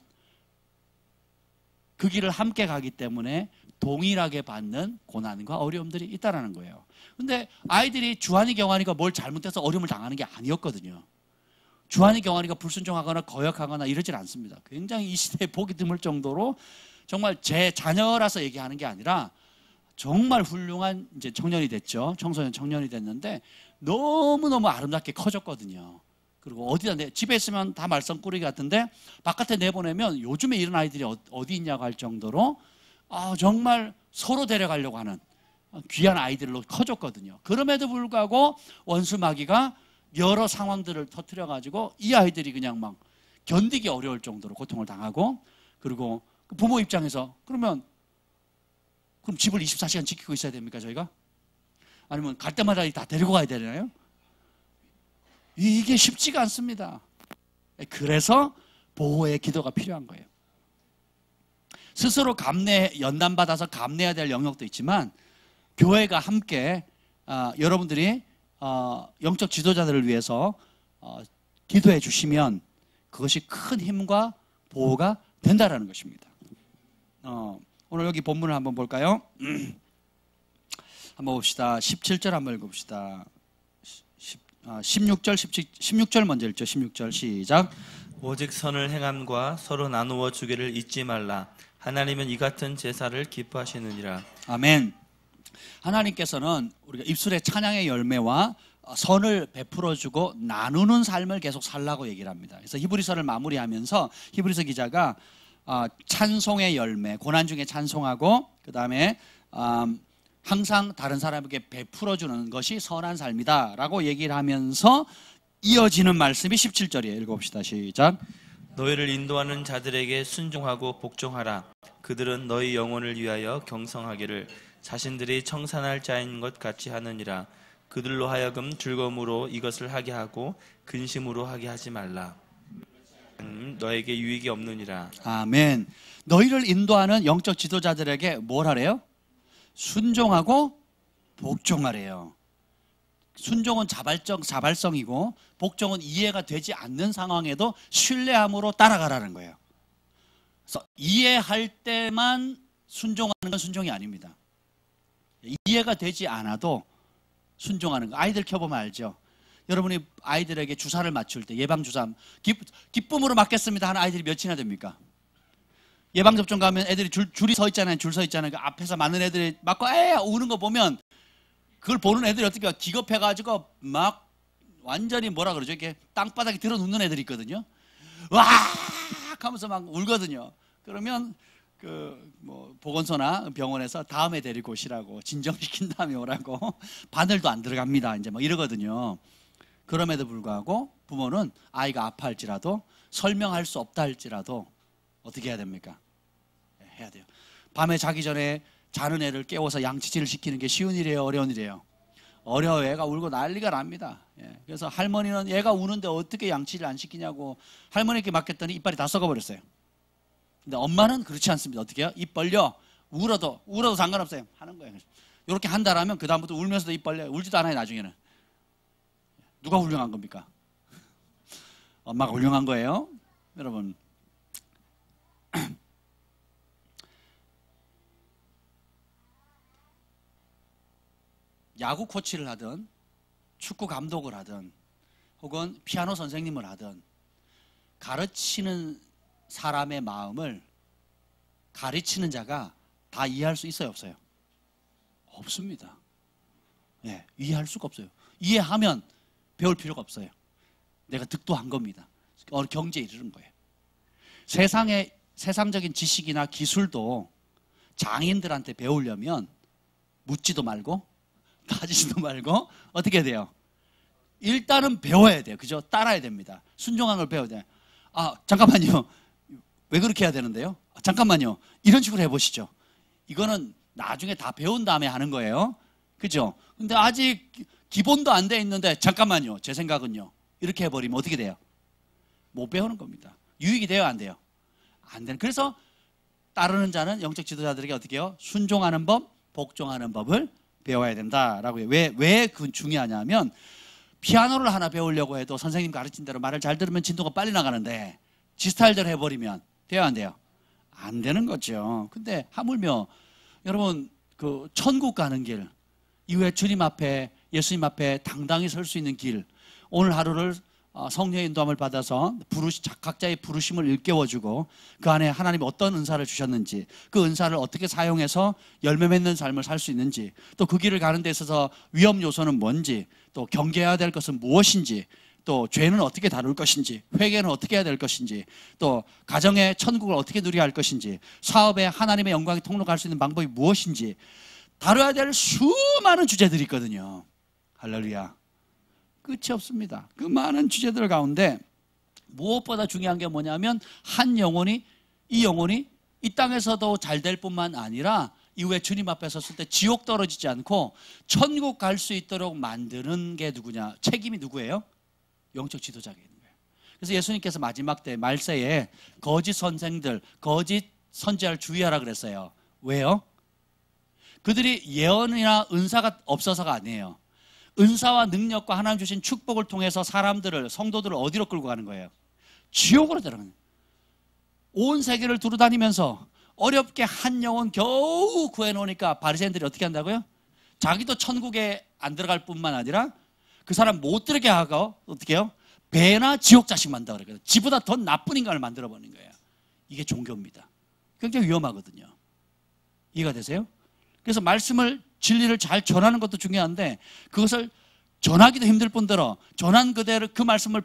Speaker 1: 그 길을 함께 가기 때문에 동일하게 받는 고난과 어려움들이 있다는 거예요. 근데 아이들이 주한이 경환이가 뭘 잘못해서 어려움을 당하는 게 아니었거든요. 주한이 경환이가 불순종하거나 거역하거나 이러질 않습니다. 굉장히 이 시대에 보기 드물 정도로 정말 제 자녀라서 얘기하는 게 아니라 정말 훌륭한 이제 청년이 됐죠. 청소년 청년이 됐는데 너무너무 아름답게 커졌거든요. 그리고 어디다 집에 있으면 다 말썽꾸러기 같은데 바깥에 내보내면 요즘에 이런 아이들이 어디 있냐고 할 정도로 정말 서로 데려가려고 하는 귀한 아이들로 커졌거든요. 그럼에도 불구하고 원수 마귀가 여러 상황들을 터뜨려가지고 이 아이들이 그냥 막 견디기 어려울 정도로 고통을 당하고 그리고 부모 입장에서 그럼 집을 24시간 지키고 있어야 됩니까 저희가? 아니면 갈 때마다 다 데리고 가야 되나요? 이게 쉽지가 않습니다. 그래서 보호의 기도가 필요한 거예요. 스스로 연단받아서 감내해야 될 영역도 있지만 교회가 함께 여러분들이 영적 지도자들을 위해서 기도해 주시면 그것이 큰 힘과 보호가 된다라는 것입니다. 오늘 여기 본문을 한번 볼까요? 한번 봅시다. 17절 한번 읽어봅시다. 16절 먼저 읽죠. 16절 시작.
Speaker 2: 오직 선을 행함과 서로 나누어 주기를 잊지 말라. 하나님은 이 같은 제사를 기뻐하시느니라.
Speaker 1: 아멘. 하나님께서는 우리가 입술의 찬양의 열매와 선을 베풀어주고 나누는 삶을 계속 살라고 얘기를 합니다. 그래서 히브리서를 마무리하면서 히브리서 기자가 찬송의 열매, 고난 중에 찬송하고 그 다음에 항상 다른 사람에게 베풀어주는 것이 선한 삶이다 라고 얘기를 하면서 이어지는 말씀이 17절이에요. 읽어봅시다. 시작.
Speaker 2: 너희를 인도하는 자들에게 순종하고 복종하라. 그들은 너희 영혼을 위하여 경성하기를 자신들이 청산할 자인 것 같이 하느니라. 그들로 하여금 즐거움으로 이것을 하게 하고 근심으로 하게 하지 말라. 너에게 유익이 없느니라.
Speaker 1: 아멘. 너희를 인도하는 영적 지도자들에게 뭘 하래요? 순종하고 복종하래요. 순종은 자발성이고 복종은 이해가 되지 않는 상황에도 신뢰함으로 따라가라는 거예요. 그래서 이해할 때만 순종하는 건 순종이 아닙니다. 이해가 되지 않아도 순종하는 거. 아이들 켜보면 알죠. 여러분이 아이들에게 주사를 맞출 때 예방주사 기쁨으로 맞겠습니다 하는 아이들이 몇이나 됩니까? 예방접종 가면 애들이 줄이 서 있잖아요. 줄 서 있잖아요. 그 앞에서 맞는 애들이 맞고 우는 거 보면 그걸 보는 애들이 어떻게 기겁해가지고 막 완전히 뭐라 그러죠? 이렇게 땅바닥에 들어 눕는 애들이 있거든요. 와! 하면서 막 울거든요. 그러면 뭐 보건소나 병원에서 다음에 데리고 오시라고 진정시킨 다음에 오라고 바늘도 안 들어갑니다. 이제 뭐 이러거든요. 그럼에도 불구하고 부모는 아이가 아파할지라도 설명할 수 없다 할지라도 어떻게 해야 됩니까? 해야 돼요. 밤에 자기 전에 자는 애를 깨워서 양치질을 시키는 게 쉬운 일이에요, 어려운 일이에요? 어려워. 애가 울고 난리가 납니다. 그래서 할머니는 얘가 우는데 어떻게 양치질 안 시키냐고 할머니께 맡겼더니 이빨이 다 썩어버렸어요. 근데 엄마는 그렇지 않습니다. 어떻게 해요? 입 벌려. 울어도 상관없어요. 하는 거예요. 이렇게 한다라면 그 다음부터 울면서도 입 벌려요. 울지도 않아요. 나중에는. 누가 훌륭한 겁니까? 엄마가 훌륭한 거예요. 여러분, 야구 코치를 하든 축구 감독을 하든 혹은 피아노 선생님을 하든 가르치는 사람의 마음을 가르치는 자가 다 이해할 수 있어요, 없어요? 없습니다. 이해할 수가 없어요. 이해하면 배울 필요가 없어요. 내가 득도한 겁니다. 경제에 이르는 거예요. 세상적인 지식이나 기술도 장인들한테 배우려면 묻지도 말고 따지지도 말고 어떻게 해야 돼요? 일단은 배워야 돼요. 그죠? 따라야 됩니다. 순종한 걸 배워야 돼요. 잠깐만요. 왜 그렇게 해야 되는데요? 잠깐만요. 이런 식으로 해보시죠. 이거는 나중에 다 배운 다음에 하는 거예요. 그죠? 근데 아직 기본도 안 돼 있는데 잠깐만요. 제 생각은요. 이렇게 해버리면 어떻게 돼요? 못 배우는 겁니다. 유익이 돼요? 안 돼요? 안 되는. 그래서 따르는 자는 영적 지도자들에게 어떻게 해요? 순종하는 법, 복종하는 법을 배워야 된다라고 해요. 왜 그건 중요하냐면 피아노를 하나 배우려고 해도 선생님 가르친 대로 말을 잘 들으면 진도가 빨리 나가는데 지 스타일대로 해버리면 돼요? 안 돼요? 안 되는 거죠. 근데 하물며 여러분 천국 가는 길 이후에 주님 앞에 예수님 앞에 당당히 설 수 있는 길 오늘 하루를 성령의 인도함을 받아서 각자의 부르심을 일깨워주고 그 안에 하나님이 어떤 은사를 주셨는지 그 은사를 어떻게 사용해서 열매 맺는 삶을 살 수 있는지 또 그 길을 가는 데 있어서 위험 요소는 뭔지 또 경계해야 될 것은 무엇인지 또 죄는 어떻게 다룰 것인지 회개는 어떻게 해야 될 것인지 또 가정의 천국을 어떻게 누려야 할 것인지 사업에 하나님의 영광이 통로갈 수 있는 방법이 무엇인지 다뤄야 될 수많은 주제들이 있거든요. 할렐루야. 끝이 없습니다. 그 많은 주제들 가운데 무엇보다 중요한 게 뭐냐면 이 영혼이 이 땅에서도 잘 될 뿐만 아니라 이후에 주님 앞에 섰을 때 지옥 떨어지지 않고 천국 갈 수 있도록 만드는 게 누구냐? 책임이 누구예요? 영적 지도자가 있는 거예요. 그래서 예수님께서 마지막 때 말세에 거짓 선생들, 거짓 선지자를 주의하라 그랬어요. 왜요? 그들이 예언이나 은사가 없어서가 아니에요. 은사와 능력과 하나님 주신 축복을 통해서 성도들을 어디로 끌고 가는 거예요? 지옥으로 데려가는 거예요. 온 세계를 두루다니면서 어렵게 한 영혼 겨우 구해놓으니까 바리새인들이 어떻게 한다고요? 자기도 천국에 안 들어갈 뿐만 아니라 그 사람 못 들게 하고 어떻게 해요? 배나 지옥 자식 만든다 그래요. 지보다 더 나쁜 인간을 만들어버리는 거예요. 이게 종교입니다. 굉장히 위험하거든요. 이해가 되세요? 그래서 진리를 잘 전하는 것도 중요한데 그것을 전하기도 힘들 뿐더러 전한 그대로 그 말씀을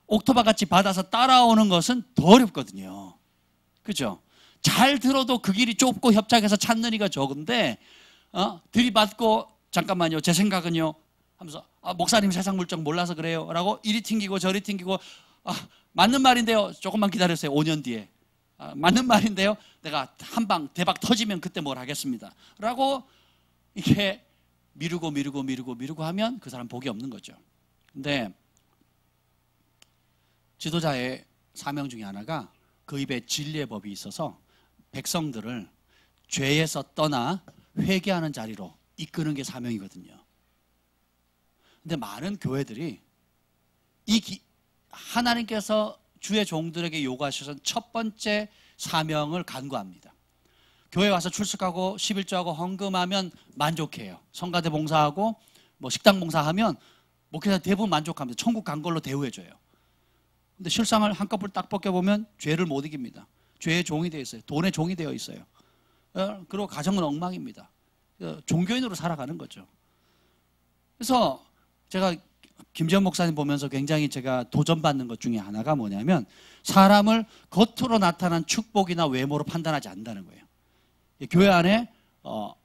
Speaker 1: 옥토바 같이 받아서 따라오는 것은 더 어렵거든요. 그죠? 잘 들어도 그 길이 좁고 협착해서 찾는 이가 적은데 들이받고 잠깐만요. 제 생각은요. 하면서 목사님 세상 물정 몰라서 그래요. 라고 이리 튕기고 저리 튕기고 맞는 말인데요. 조금만 기다렸어요. 5년 뒤에. 맞는 말인데요. 내가 한 방 대박 터지면 그때 뭘 하겠습니다. 라고 이렇게 미루고 하면 그 사람 복이 없는 거죠. 근데 지도자의 사명 중에 하나가 그 입에 진리의 법이 있어서 백성들을 죄에서 떠나 회개하는 자리로 이끄는 게 사명이거든요. 근데 많은 교회들이 하나님께서 주의 종들에게 요구하셔서 첫 번째 사명을 간과합니다. 교회 와서 출석하고 11조하고 헌금하면 만족해요. 성가대 봉사하고 식당 봉사하면 목회자 대부분 만족합니다. 천국 간 걸로 대우해줘요. 근데 실상을 한꺼풀 딱 벗겨보면 죄를 못 이깁니다. 죄의 종이 되어 있어요. 돈의 종이 되어 있어요. 그리고 가정은 엉망입니다. 종교인으로 살아가는 거죠. 그래서 제가 김지현 목사님 보면서 굉장히 제가 도전받는 것 중에 하나가 뭐냐면 사람을 겉으로 나타난 축복이나 외모로 판단하지 않는다는 거예요. 교회 안에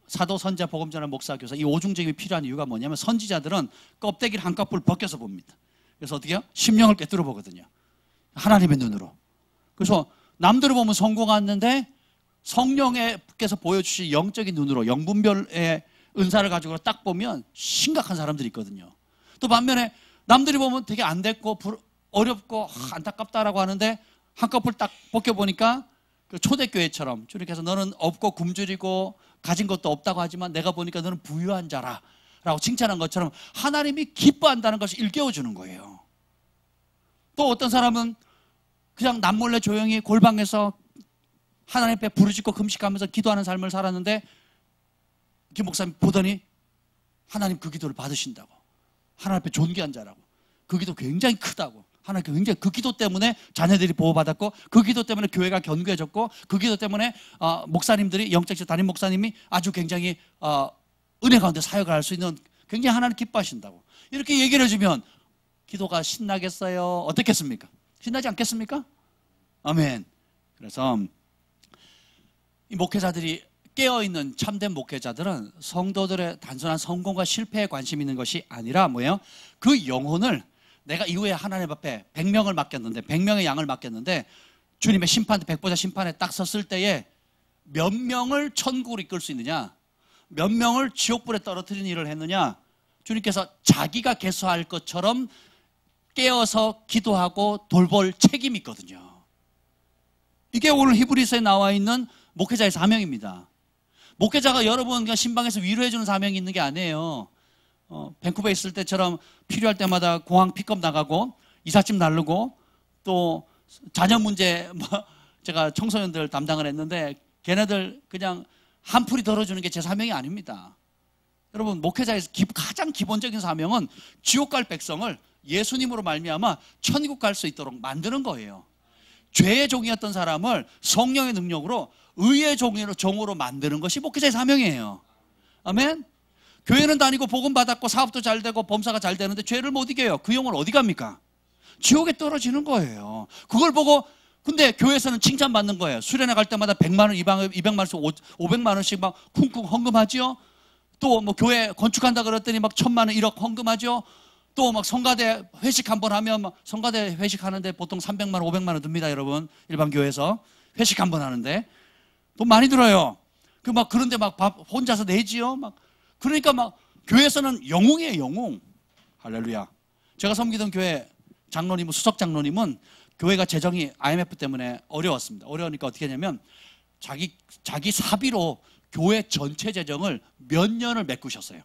Speaker 1: 사도, 선자, 복음전할, 목사, 교사 이 오중직이 필요한 이유가 뭐냐면 선지자들은 껍데기를 한꺼풀 벗겨서 봅니다. 그래서 어떻게 해요? 심령을 꿰뚫어 보거든요. 하나님의 눈으로. 그래서 남들을 보면 성공하는데 성령께서 보여주신 영적인 눈으로 영분별의 은사를 가지고 딱 보면 심각한 사람들이 있거든요. 또 반면에 남들이 보면 되게 안 됐고 어렵고 안타깝다라고 하는데 한꺼풀 딱 벗겨보니까 그 초대교회처럼 주님께서 너는 없고 굶주리고 가진 것도 없다고 하지만 내가 보니까 너는 부유한 자라 라고 칭찬한 것처럼 하나님이 기뻐한다는 것을 일깨워주는 거예요. 또 어떤 사람은 그냥 남몰래 조용히 골방에서 하나님 앞에 부르짖고 금식하면서 기도하는 삶을 살았는데 김 목사님 보더니 하나님 그 기도를 받으신다고, 하나님 앞에 존귀한 자라고, 그 기도 굉장히 크다고, 하나님께 굉장히 그 기도 때문에 자녀들이 보호받았고 그 기도 때문에 교회가 견고해졌고 그 기도 때문에 목사님들이 영적 담임 목사님이 아주 굉장히 은혜 가운데 사역을 할 수 있는 굉장히 하나님 기뻐하신다고 이렇게 얘기를 해주면 기도가 신나겠어요? 어떻겠습니까? 신나지 않겠습니까? 아멘. 그래서 이 목회자들이 깨어있는 참된 목회자들은 성도들의 단순한 성공과 실패에 관심 있는 것이 아니라 뭐예요? 그 영혼을 내가 이후에 하나님 앞에 100명을 맡겼는데 100명의 양을 맡겼는데 주님의 심판, 백보자 심판에 딱 섰을 때에 몇 명을 천국으로 이끌 수 있느냐, 몇 명을 지옥불에 떨어뜨리는 일을 했느냐, 주님께서 자기가 개수할 것처럼 깨어서 기도하고 돌볼 책임이 있거든요. 이게 오늘 히브리서에 나와 있는 목회자의 사명입니다. 목회자가 여러분 그냥 신방에서 위로해주는 사명이 있는 게 아니에요. 밴쿠버에 있을 때처럼 필요할 때마다 공항 픽업 나가고 이삿짐 나르고 또 자녀 문제 제가 청소년들 담당을 했는데 걔네들 그냥 한풀이 덜어주는 게 제 사명이 아닙니다. 여러분 목회자에서 가장 기본적인 사명은 지옥 갈 백성을 예수님으로 말미암아 천국 갈 수 있도록 만드는 거예요. 죄의 종이었던 사람을 성령의 능력으로 의의 종으로 만드는 것이 목회자의 사명이에요. 아멘. 교회는 다니고 복음 받았고 사업도 잘 되고 범사가 잘 되는데 죄를 못 이겨요. 그 영혼 어디 갑니까? 지옥에 떨어지는 거예요. 그걸 보고 근데 교회에서는 칭찬받는 거예요. 수련회 갈 때마다 100만 원, 200만 원씩 500만 원씩 막 쿵쿵 헌금하죠. 또 뭐 교회 건축한다 그랬더니 막 1000만 원, 1억 헌금하죠. 또 막 성가대 회식 한번 하면 막 성가대 회식하는데 보통 300만 원, 500만 원 듭니다, 여러분. 일반 교회에서 회식 한번 하는데 돈 많이 들어요. 그 막 그런데 막 밥 혼자서 내지요. 막 그러니까 막 교회에서는 영웅이에요, 영웅. 할렐루야. 제가 섬기던 교회 장로님은 수석 장로님은 교회가 재정이 IMF 때문에 어려웠습니다. 어려우니까 어떻게 했냐면 자기 사비로 교회 전체 재정을 몇 년을 메꾸셨어요.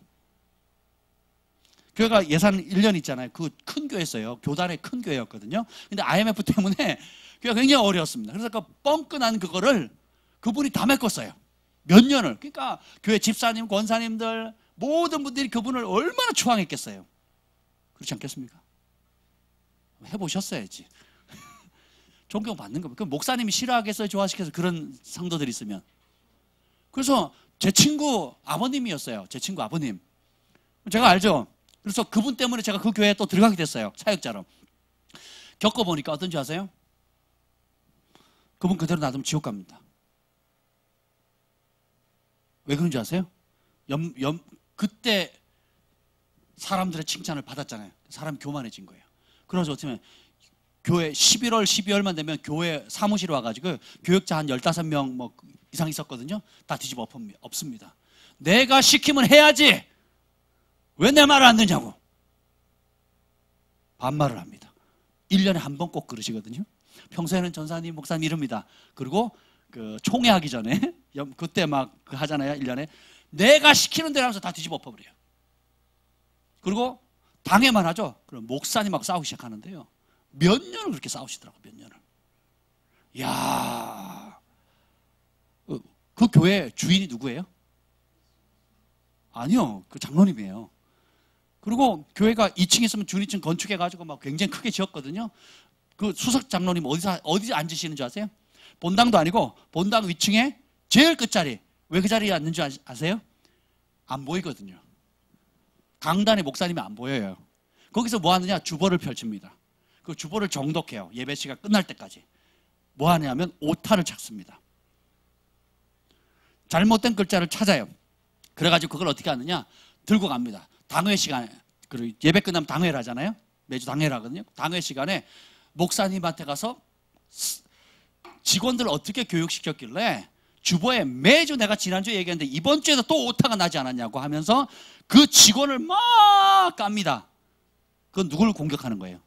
Speaker 1: 교회가 예산 1년 있잖아요. 그 큰 교회였어요. 교단의 큰 교회였거든요. 근데 IMF 때문에 교회가 굉장히 어려웠습니다. 그래서 그 뻥끈한 그거를 그분이 다 메꿨어요. 몇 년을. 그러니까 교회 집사님, 권사님들 모든 분들이 그분을 얼마나 추앙했겠어요. 그렇지 않겠습니까? 해보셨어야지. 존경받는 겁니다. 그 목사님이 싫어하겠어요? 좋아하시겠어요? 그런 성도들이 있으면. 그래서 제 친구 아버님이었어요. 제 친구 아버님. 제가 알죠? 그래서 그분 때문에 제가 그 교회에 또 들어가게 됐어요. 사역자로. 겪어보니까 어떤지 아세요? 그분 그대로 놔두면 지옥 갑니다. 왜 그런지 아세요? 그때 사람들의 칭찬을 받았잖아요. 사람이 교만해진 거예요. 그래서 어떻게 하면 교회 11월, 12월만 되면 교회 사무실에 와가지고 교역자 한 15명 뭐 이상 있었거든요. 다 뒤집어 엎습니다. 내가 시키면 해야지. 왜 내 말을 안 듣냐고. 반말을 합니다. 1년에 한 번 꼭 그러시거든요. 평소에는 전사님, 목사님 이릅니다. 그리고 그 총회하기 전에 그때 막 하잖아요. 1년에 내가 시키는 대로 하면서 다 뒤집어 엎어버려요. 그리고 당회만 하죠. 그럼 목사님하고 싸우기 시작하는데요. 몇 년을 그렇게 싸우시더라고요. 몇 년을. 이야, 그 교회 주인이 누구예요? 아니요, 그 장로님이에요. 그리고 교회가 2층 있으면 준 2층 건축해가지고 막 굉장히 크게 지었거든요. 그 수석 장로님 어디 앉으시는 줄 아세요? 본당도 아니고 본당 위층에 제일 끝자리. 왜 그 자리에 앉는 줄 아세요? 안 보이거든요. 강단에 목사님이 안 보여요. 거기서 뭐 하느냐? 주보를 펼칩니다. 그 주보를 정독해요. 예배 시간 끝날 때까지. 뭐 하냐면 오타를 찾습니다. 잘못된 글자를 찾아요. 그래가지고 그걸 어떻게 하느냐? 들고 갑니다. 당회 시간에, 그리고 예배 끝나면 당회를 하잖아요. 매주 당회를 하거든요. 당회 시간에 목사님한테 가서 직원들을 어떻게 교육시켰길래 주보에 매주 내가 지난주에 얘기했는데 이번 주에도 또 오타가 나지 않았냐고 하면서 그 직원을 막 깝니다. 그건 누굴 공격하는 거예요?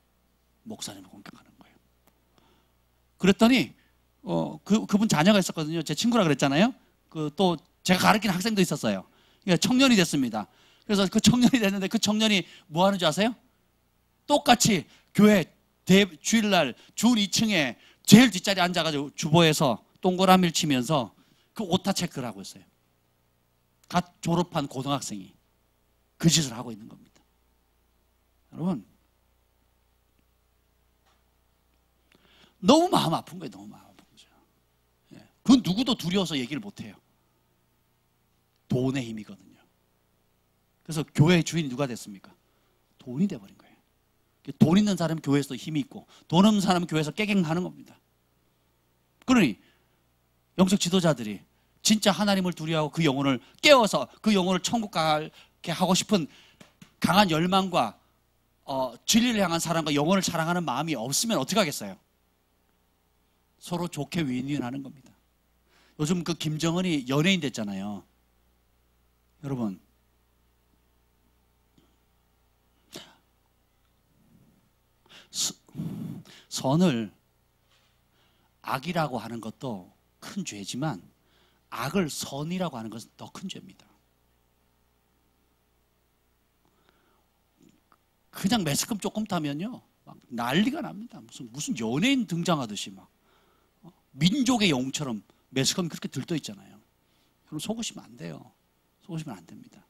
Speaker 1: 목사님을 공격하는 거예요. 그랬더니 그분 자녀가 있었거든요. 제 친구라 그랬잖아요. 또 제가 가르치는 학생도 있었어요. 그러니까 청년이 됐습니다. 그래서 그 청년이 됐는데 그 청년이 뭐 하는 줄 아세요? 똑같이 교회 주일날 줄 2층에 제일 뒷자리에 앉아가지고 주보에서 동그라미를 치면서 그 오타 체크를 하고 있어요. 갓 졸업한 고등학생이 그 짓을 하고 있는 겁니다. 여러분, 너무 마음 아픈 거예요. 너무 마음 아픈 거죠. 그건 누구도 두려워서 얘기를 못해요. 돈의 힘이거든요. 그래서 교회의 주인이 누가 됐습니까? 돈이 돼버린 거예요. 돈 있는 사람은 교회에서 힘이 있고 돈 없는 사람은 교회에서 깨갱하는 겁니다. 그러니 영적 지도자들이 진짜 하나님을 두려워하고 그 영혼을 깨워서 그 영혼을 천국 가게 하고 싶은 강한 열망과 진리를 향한 사랑과 영혼을 사랑하는 마음이 없으면 어떻게 하겠어요? 서로 좋게 윈윈하는 겁니다. 요즘 그 김정은이 연예인 됐잖아요. 여러분, 선을 악이라고 하는 것도 큰 죄지만 악을 선이라고 하는 것은 더 큰 죄입니다. 그냥 매스컴 조금 타면요 막 난리가 납니다. 무슨 연예인 등장하듯이 막 민족의 영웅처럼 매스컴이 그렇게 들떠 있잖아요. 그럼 속으시면 안 돼요. 속으시면 안 됩니다.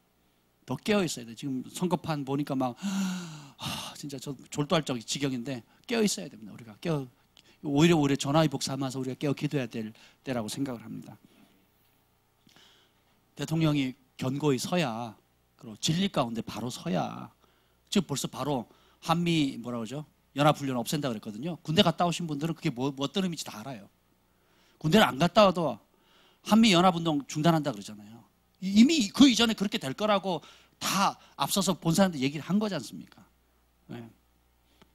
Speaker 1: 더 깨어 있어야 돼요. 지금 선거판 보니까 막 진짜 저 졸도할 지경인데 깨어 있어야 됩니다. 우리가 오히려 전화위복 삼아서 우리가 깨어 기도해야 될 때라고 생각을 합니다. 대통령이 견고히 서야, 그리고 진리 가운데 바로 서야. 지금 벌써 바로 한미 뭐라 그러죠? 연합훈련 없앤다 그랬거든요. 군대 갔다 오신 분들은 그게 뭐 어떤 의미인지 다 알아요. 군대를 안 갔다 와도 한미 연합운동 중단한다 그러잖아요. 이미 그 이전에 그렇게 될 거라고 다 앞서서 본 사람들 얘기를 한 거지 않습니까? 네.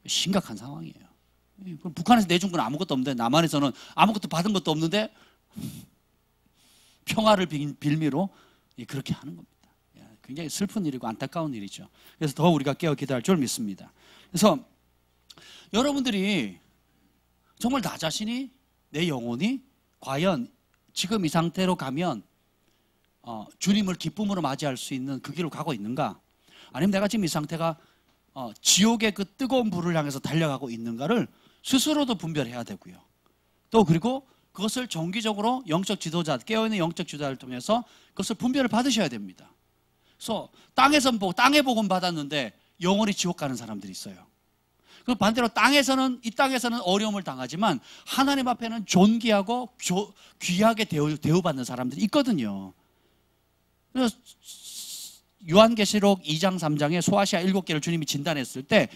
Speaker 1: 심각한 상황이에요. 북한에서 내준 건 아무것도 없는데 남한에서는 아무것도 받은 것도 없는데 평화를 빌미로 그렇게 하는 겁니다. 굉장히 슬픈 일이고 안타까운 일이죠. 그래서 더 우리가 깨어 기도할 줄 믿습니다. 그래서 여러분들이 정말 나 자신이, 내 영혼이 과연 지금 이 상태로 가면 주님을 기쁨으로 맞이할 수 있는 그 길로 가고 있는가? 아니면 내가 지금 이 상태가 지옥의 그 뜨거운 불을 향해서 달려가고 있는가를 스스로도 분별해야 되고요. 또 그리고 그것을 정기적으로 영적 지도자, 깨어있는 영적 지도자를 통해서 그것을 분별을 받으셔야 됩니다. 그래서 땅의 복음 받았는데 영원히 지옥 가는 사람들이 있어요. 그 반대로 이 땅에서는 어려움을 당하지만 하나님 앞에는 존귀하고 귀하게 대우받는 사람들이 있거든요. 그래서 요한계시록 2장 3장에 소아시아 7개를 주님이 진단했을 때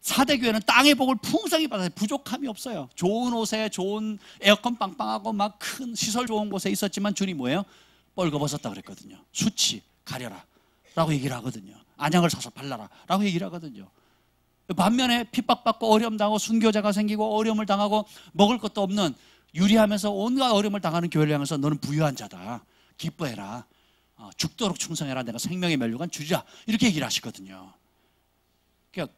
Speaker 1: 4대 교회는 땅의 복을 풍성히 받아서 부족함이 없어요. 좋은 옷에 좋은 에어컨 빵빵하고 막 큰 시설 좋은 곳에 있었지만 주님 뭐예요? 뻘거벗었다 그랬거든요. 수치 가려라 라고 얘기를 하거든요. 안양을 사서 발라라 라고 얘기를 하거든요. 반면에 핍박받고 어려움 당하고 순교자가 생기고 어려움을 당하고 먹을 것도 없는 유리하면서 온갖 어려움을 당하는 교회를 향해서 너는 부유한 자다. 기뻐해라. 죽도록 충성해라. 내가 생명의 면류관 주리라. 이렇게 얘기를 하시거든요. 그러니까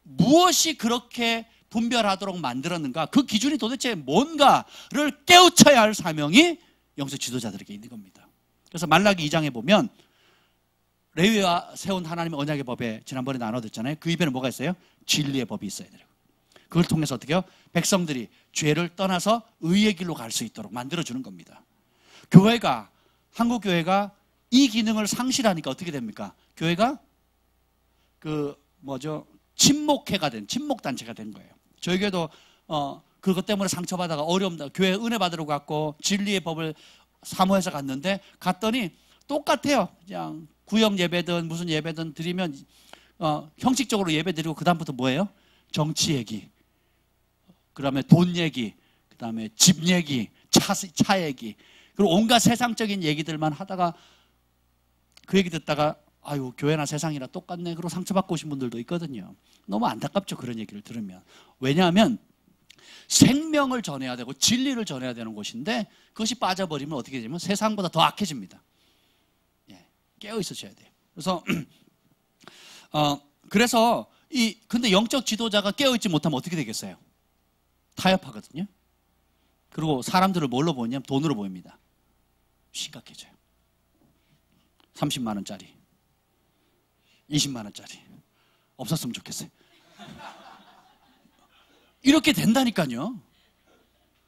Speaker 1: 무엇이 그렇게 분별하도록 만들었는가? 그 기준이 도대체 뭔가를 깨우쳐야 할 사명이 영적 지도자들에게 있는 겁니다. 그래서 말라기 2장에 보면 레위와 세운 하나님의 언약의 법에 지난번에 나눠듣잖아요. 그 입에는 뭐가 있어요? 진리의 법이 있어야 돼요. 그걸 통해서 어떻게 해요? 백성들이 죄를 떠나서 의의 길로 갈 수 있도록 만들어주는 겁니다. 한국교회가 이 기능을 상실하니까 어떻게 됩니까? 교회가 침묵단체가 된 거예요. 저희 교회도 그것 때문에 상처받아가 교회 은혜 받으러 갔고 진리의 법을 사모해서 갔는데 갔더니 똑같아요. 그냥 구역 예배든 무슨 예배든 드리면 형식적으로 예배 드리고 그 다음부터 뭐예요? 정치 얘기, 그 다음에 돈 얘기, 그 다음에 집 얘기, 차 얘기, 그리고 온갖 세상적인 얘기들만 하다가 그 얘기 듣다가 아유 교회나 세상이나 똑같네 그러고 상처받고 오신 분들도 있거든요. 너무 안타깝죠, 그런 얘기를 들으면. 왜냐하면 생명을 전해야 되고 진리를 전해야 되는 곳인데 그것이 빠져버리면 어떻게 되냐면 세상보다 더 악해집니다. 예, 깨어 있으셔야 돼요. 그래서 근데 영적 지도자가 깨어 있지 못하면 어떻게 되겠어요? 타협하거든요. 그리고 사람들을 뭘로 보냐면 돈으로 보입니다. 심각해져요. 30만 원짜리, 20만 원짜리 없었으면 좋겠어요. 이렇게 된다니까요.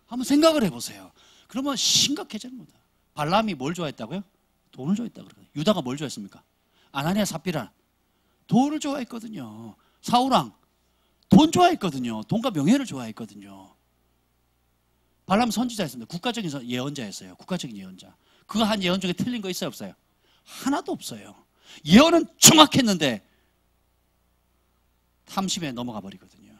Speaker 1: 한번 생각을 해보세요. 그러면 심각해지는 겁니다. 발람이 뭘 좋아했다고요? 돈을 좋아했다고 그래요. 유다가 뭘 좋아했습니까? 아나니아 삽비라 돈을 좋아했거든요. 사울왕 돈 좋아했거든요. 돈과 명예를 좋아했거든요. 발람 선지자였습니다. 국가적인 예언자였어요. 국가적인 예언자. 그가 한 예언 중에 틀린 거 있어요, 없어요? 하나도 없어요. 예언은 정확했는데 탐심에 넘어가 버리거든요.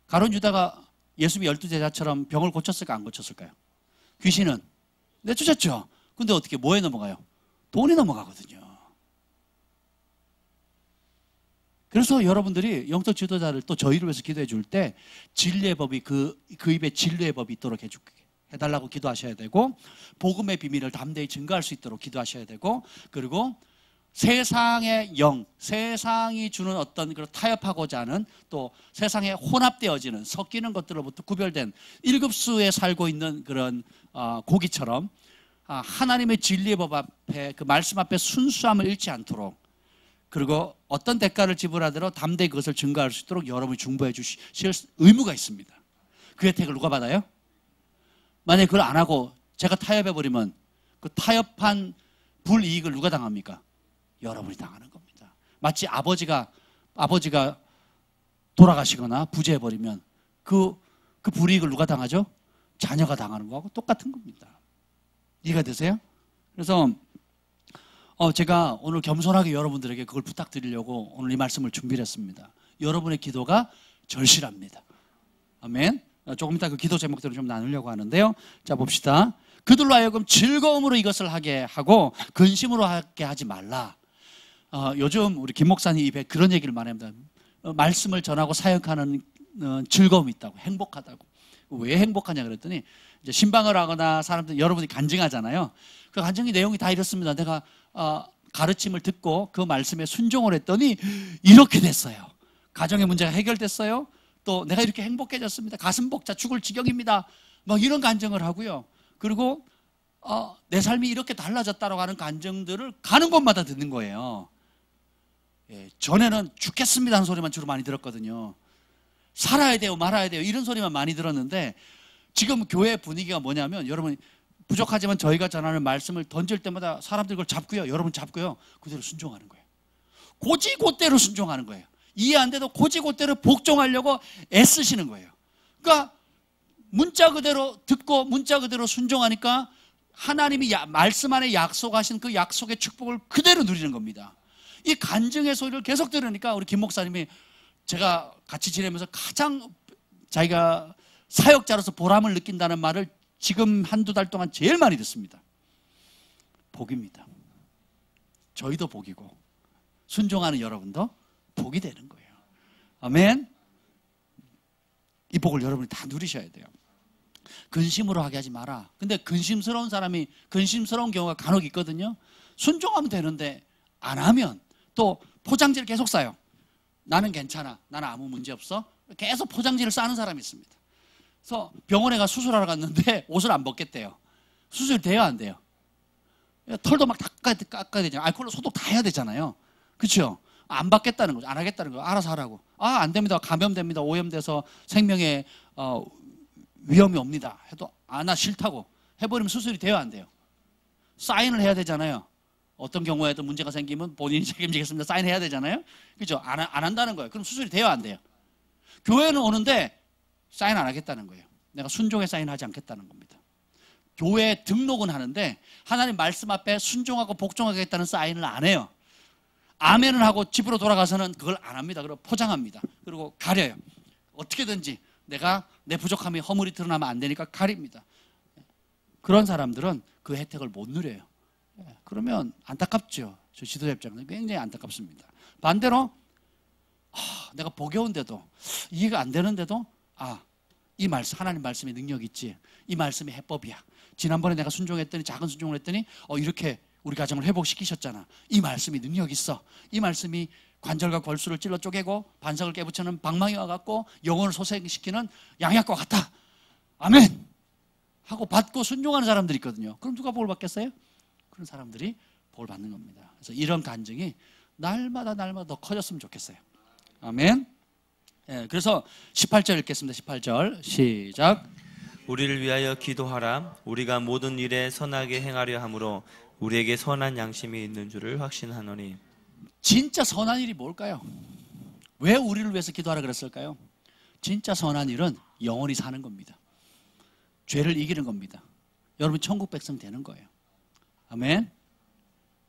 Speaker 1: 가룟 유다가 예수님 12제자처럼 병을 고쳤을까 안 고쳤을까요? 귀신은 내쫓았죠. 근데 어떻게 뭐에 넘어가요? 돈에 넘어가거든요. 그래서 여러분들이 영적 지도자를 또 저희를 위해서 기도해 줄 때 진리의 법이 그 입에 진리의 법이 있도록 해달라고 기도하셔야 되고, 복음의 비밀을 담대히 증거할 수 있도록 기도하셔야 되고, 그리고 세상의 영, 세상이 주는 어떤 그런 타협하고자 하는, 또 세상에 혼합되어지는 섞이는 것들로부터 구별된 1급수에 살고 있는 그런 고기처럼 하나님의 진리의 법 앞에, 그 말씀 앞에 순수함을 잃지 않도록, 그리고 어떤 대가를 지불하더라도 담대히 그것을 증거할 수 있도록 여러분이 중보해 주실 의무가 있습니다. 그 혜택을 누가 받아요? 만약에 그걸 안 하고 제가 타협해버리면 그 타협한 불이익을 누가 당합니까? 여러분이 당하는 겁니다. 마치 아버지가 돌아가시거나 부재해버리면 그 불이익을 누가 당하죠? 자녀가 당하는 거하고 똑같은 겁니다. 이해가 되세요? 그래서 제가 오늘 겸손하게 여러분들에게 그걸 부탁드리려고 오늘 이 말씀을 준비를 했습니다. 여러분의 기도가 절실합니다. 아멘. 조금 이따 그 기도 제목들을 좀 나누려고 하는데요. 자, 봅시다. 그들로 하여금 즐거움으로 이것을 하게 하고 근심으로 하게 하지 말라. 요즘 우리 김 목사님 입에 그런 얘기를 많이 합니다. 말씀을 전하고 사역하는 즐거움이 있다고, 행복하다고. 왜 행복하냐 그랬더니 이제 신방을 하거나 사람들, 여러분이 간증하잖아요. 그 간증의 내용이 다 이렇습니다. 내가 가르침을 듣고 그 말씀에 순종을 했더니 이렇게 됐어요. 가정의 문제가 해결됐어요. 또 내가 이렇게 행복해졌습니다. 가슴 벅차 죽을 지경입니다. 막 이런 간증을 하고요. 그리고 내 삶이 이렇게 달라졌다고 하는 간증들을 가는 곳마다 듣는 거예요. 예, 전에는 죽겠습니다 하는 소리만 주로 많이 들었거든요. 살아야 돼요, 말아야 돼요, 이런 소리만 많이 들었는데, 지금 교회 분위기가 뭐냐면, 여러분 부족하지만 저희가 전하는 말씀을 던질 때마다 사람들 그걸 잡고요, 여러분 잡고요, 그대로 순종하는 거예요. 고지고대로 순종하는 거예요. 이해 안 돼도 고지고대로 복종하려고 애쓰시는 거예요. 그러니까 문자 그대로 듣고 문자 그대로 순종하니까 하나님이 말씀 안에 약속하신 그 약속의 축복을 그대로 누리는 겁니다. 이 간증의 소리를 계속 들으니까 우리 김 목사님이 제가 같이 지내면서 가장 자기가 사역자로서 보람을 느낀다는 말을 지금 한두 달 동안 제일 많이 듣습니다. 복입니다. 저희도 복이고 순종하는 여러분도 복이 되는 거예요. 아멘. 이 복을 여러분이 다 누리셔야 돼요. 근심으로 하게 하지 마라. 근데 근심스러운 경우가 간혹 있거든요. 순종하면 되는데 안 하면 또 포장지를 계속 싸요. 나는 괜찮아, 나는 아무 문제 없어, 계속 포장지를 싸는 사람이 있습니다. 그래서 병원에 가 수술하러 갔는데 옷을 안 벗겠대요. 수술이 돼요, 안 돼요? 털도 막 깎아야 되잖아요. 알코올로 소독 다 해야 되잖아요. 그렇죠? 안 받겠다는 거죠. 안 하겠다는 거죠. 알아서 하라고. 안 됩니다. 감염됩니다. 오염돼서 생명에 위험이 옵니다. 해도 나 싫다고 해버리면 수술이 돼요, 안 돼요? 사인을 해야 되잖아요. 어떤 경우에도 문제가 생기면 본인이 책임지겠습니다. 사인해야 되잖아요. 그죠? 안 한다는 거예요. 그럼 수술이 돼요, 안 돼요? 교회는 오는데 사인 안 하겠다는 거예요. 내가 순종에 사인하지 않겠다는 겁니다. 교회에 등록은 하는데 하나님 말씀 앞에 순종하고 복종하겠다는 사인을 안 해요. 아멘을 하고 집으로 돌아가서는 그걸 안 합니다. 그리고 포장합니다. 그리고 가려요. 어떻게든지 내가 내 부족함이 허물이 드러나면 안 되니까 가립니다. 그런 사람들은 그 혜택을 못 누려요. 그러면 안타깝죠. 저 지도자 입장에서 굉장히 안타깝습니다. 반대로 내가 보겨운데도 이해가 안 되는데도 이 말씀, 하나님 말씀에 능력이 있지. 이 말씀이 해법이야. 지난번에 내가 순종했더니 작은 순종을 했더니 이렇게 우리 가정을 회복시키셨잖아. 이 말씀이 능력이 있어. 이 말씀이 관절과 골수를 찔러 쪼개고 반석을 깨부치는 방망이와 같고 영혼을 소생시키는 양약과 같다. 아멘! 하고 받고 순종하는 사람들이 있거든요. 그럼 누가 복을 받겠어요? 그런 사람들이 복을 받는 겁니다. 그래서 이런 간증이 날마다 더 커졌으면 좋겠어요. 아멘. 그래서 18절 읽겠습니다. 18절 시작.
Speaker 2: 우리를 위하여 기도하라. 우리가 모든 일에 선하게 행하려 함으로 우리에게 선한 양심이 있는 줄을 확신하노니.
Speaker 1: 진짜 선한 일이 뭘까요? 왜 우리를 위해서 기도하라 그랬을까요? 진짜 선한 일은 영원히 사는 겁니다. 죄를 이기는 겁니다. 여러분 천국 백성 되는 거예요. 아멘.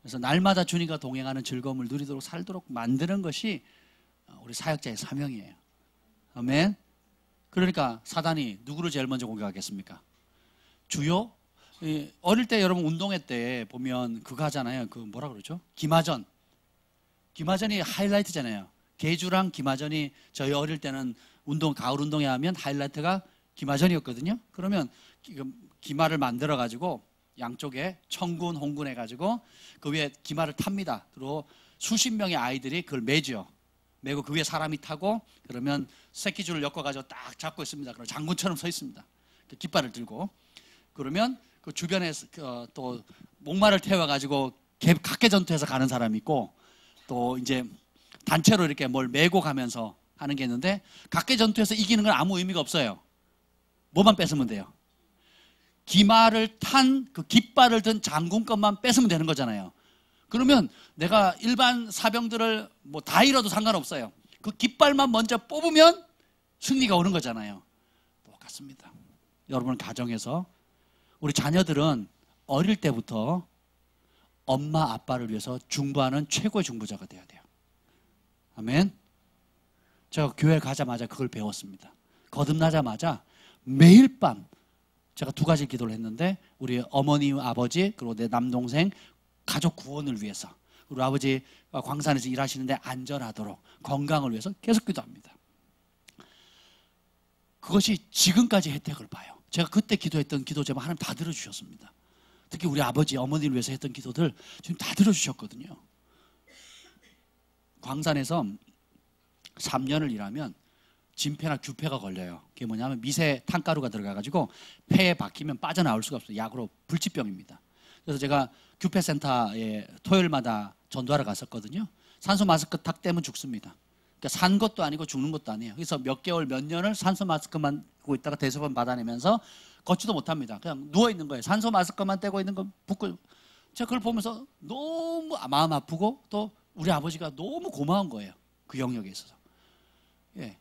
Speaker 1: 그래서 날마다 주님과 동행하는 즐거움을 누리도록 살도록 만드는 것이 우리 사역자의 사명이에요. 아멘. 그러니까 사단이 누구를 제일 먼저 공격하겠습니까? 주요? 어릴 때 여러분 운동회 때 보면 그거 하잖아요. 그 뭐라 그러죠? 기마전. 기마전이 하이라이트잖아요. 계주랑 기마전이 저희 어릴 때는 가을 운동회 하면 하이라이트가 기마전이었거든요. 그러면 기마를 만들어 가지고 양쪽에 청군, 홍군 해가지고 그 위에 기마를 탑니다. 그리고 수십 명의 아이들이 그걸 매죠. 매고 그 위에 사람이 타고 그러면 새끼줄을 엮어가지고 딱 잡고 있습니다. 그럼 장군처럼 서 있습니다. 깃발을 들고. 그러면 그 주변에 또 목마를 태워가지고 각계전투에서 가는 사람이 있고 또 이제 단체로 이렇게 뭘 메고 가면서 하는 게 있는데 각계전투에서 이기는 건 아무 의미가 없어요. 뭐만 뺏으면 돼요? 기마를 탄 그 깃발을 든 장군 것만 뺏으면 되는 거잖아요. 그러면 내가 일반 사병들을 다 잃어도 상관없어요. 그 깃발만 먼저 뽑으면 승리가 오는 거잖아요. 똑같습니다. 여러분 가정에서 우리 자녀들은 어릴 때부터 엄마 아빠를 위해서 중보하는 최고의 중보자가 돼야 돼요. 아멘. 제가 교회 가자마자 그걸 배웠습니다. 거듭나자마자 매일 밤 제가 2가지 기도를 했는데 우리 어머니, 아버지 그리고 내 남동생 가족 구원을 위해서 우리 아버지 광산에서 일하시는데 안전하도록 건강을 위해서 계속 기도합니다. 그것이 지금까지 혜택을 봐요. 제가 그때 기도했던 기도 제목 하나님 다 들어주셨습니다. 특히 우리 아버지, 어머니를 위해서 했던 기도들 지금 다 들어주셨거든요. 광산에서 3년을 일하면 진폐나 규폐가 걸려요. 그게 뭐냐면 미세 탄가루가 들어가가지고 폐에 박히면 빠져나올 수가 없어요. 약으로 불치병입니다. 그래서 제가 규폐센터에 토요일마다 전도하러 갔었거든요. 산소 마스크 딱 떼면 죽습니다. 그러니까 산 것도 아니고 죽는 것도 아니에요. 그래서 몇 개월, 몇 년을 산소 마스크만 떼고 있다가 대소변 받아내면서 걷지도 못합니다. 그냥 누워있는 거예요. 산소 마스크만 떼고 있는 거 붙고. 제가 그걸 보면서 너무 마음 아프고 또 우리 아버지가 너무 고마운 거예요. 그 영역에 있어서. 예.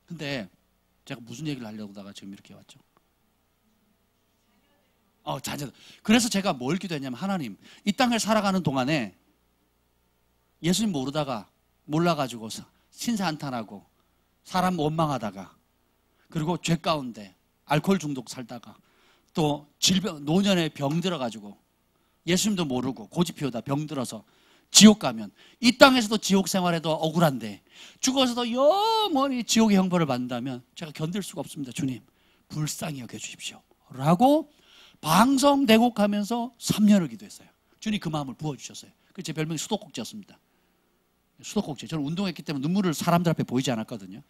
Speaker 1: 근데 제가 무슨 얘기를 하려고 다가 지금 이렇게 왔죠? 자녀들. 그래서 제가 뭘 기도했냐면 하나님 이 땅을 살아가는 동안에 예수님 모르다가 몰라가지고 신사한탄하고 사람 원망하다가 그리고 죄 가운데 알코올 중독 살다가 또 질병 노년에 병 들어가지고 예수님도 모르고 고집 피우다 병 들어서 지옥 가면 이 땅에서도 지옥 생활해도 억울한데 죽어서도 영원히 지옥의 형벌을 받는다면 제가 견딜 수가 없습니다. 주님 불쌍히 여겨주십시오 라고 방성대곡하면서 3년을 기도했어요. 주님 그 마음을 부어주셨어요. 그래서 제 별명이 수도꼭지였습니다. 수도꼭지. 저는 운동했기 때문에 눈물을 사람들 앞에 보이지 않았거든요.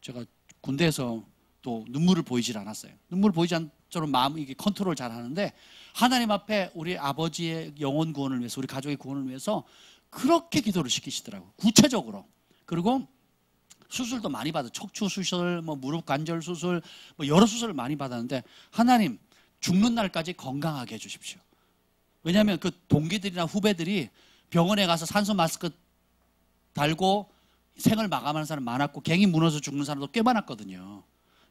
Speaker 1: 제가 군대에서 또 눈물을 보이질 않았어요. 눈물을 보이지 않도록 마음 이게 컨트롤 잘 하는데 하나님 앞에 우리 아버지의 영혼 구원을 위해서 우리 가족의 구원을 위해서 그렇게 기도를 시키시더라고요. 구체적으로. 그리고 수술도 많이 받아. 척추 수술, 무릎 관절 수술, 여러 수술을 많이 받았는데 하나님 죽는 날까지 건강하게 해주십시오. 왜냐하면 그 동기들이나 후배들이 병원에 가서 산소 마스크 달고 생을 마감하는 사람 많았고 갱이 무너져 죽는 사람도 꽤 많았거든요.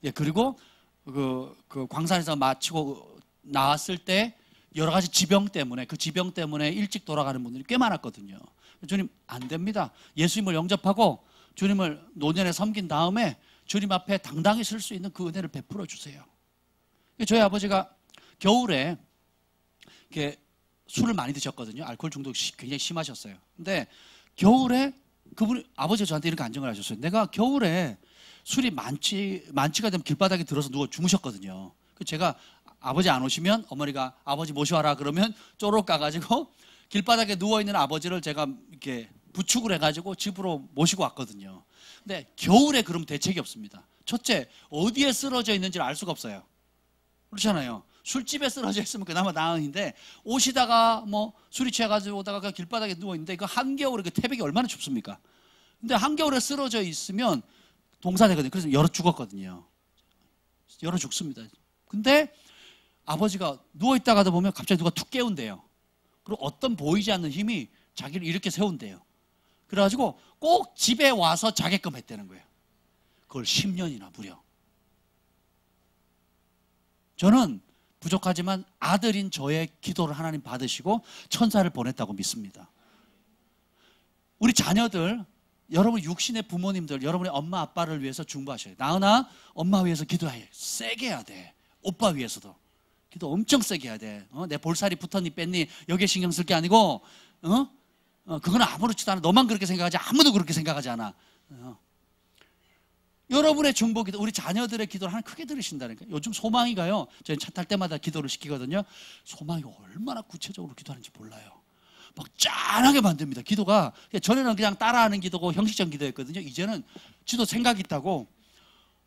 Speaker 1: 예, 그리고 그 광산에서 마치고 나왔을 때 여러 가지 지병 때문에 그 지병 때문에 일찍 돌아가는 분들이 꽤 많았거든요. 주님 안 됩니다. 예수님을 영접하고 주님을 노년에 섬긴 다음에 주님 앞에 당당히 설 수 있는 그 은혜를 베풀어 주세요. 저희 아버지가 겨울에 이렇게 술을 많이 드셨거든요. 알코올 중독이 굉장히 심하셨어요. 근데 겨울에 그분이 아버지가 저한테 이렇게 안정을 하셨어요. 내가 겨울에 술이 만취가 되면 길바닥에 들어서 누워 주무셨거든요. 제가 아버지 안 오시면 어머니가 아버지 모셔와라 그러면 쪼록 가가지고 길바닥에 누워있는 아버지를 제가 이렇게 부축을 해가지고 집으로 모시고 왔거든요. 근데 겨울에 그럼 대책이 없습니다. 첫째, 어디에 쓰러져 있는지를 알 수가 없어요. 그렇잖아요. 술집에 쓰러져 있으면 그나마 나은인데 오시다가 뭐 술이 취해가지고 오다가 그 길바닥에 누워있는데 그 한겨울에 그 태백이 얼마나 춥습니까? 근데 한겨울에 쓰러져 있으면 동사되거든요. 그래서 열어 죽었거든요. 열어 죽습니다. 근데 아버지가 누워있다가도 보면 갑자기 누가 툭 깨운대요. 그리고 어떤 보이지 않는 힘이 자기를 이렇게 세운대요. 그래가지고 꼭 집에 와서 자게끔 했다는 거예요. 그걸 10년이나 무려. 저는 부족하지만 아들인 저의 기도를 하나님 받으시고 천사를 보냈다고 믿습니다. 우리 자녀들, 여러분 육신의 부모님들, 여러분의 엄마 아빠를 위해서 중보하셔야 돼요. 나은아, 엄마 위해서 기도해. 세게 해야 돼. 오빠 위해서도. 기도 엄청 세게 해야 돼. 내 볼살이 붙었니 뺐니 여기에 신경 쓸 게 아니고 그건 아무렇지도 않아. 너만 그렇게 생각하지 아무도 그렇게 생각하지 않아. 여러분의 중보 기도, 우리 자녀들의 기도를 하나님 크게 들으신다니까요. 요즘 소망이가요. 저희 차 탈 때마다 기도를 시키거든요. 소망이 얼마나 구체적으로 기도하는지 몰라요. 막 짠하게 만듭니다. 기도가 전에는 그냥 따라하는 기도고 형식적 기도였거든요. 이제는 지도 생각이 있다고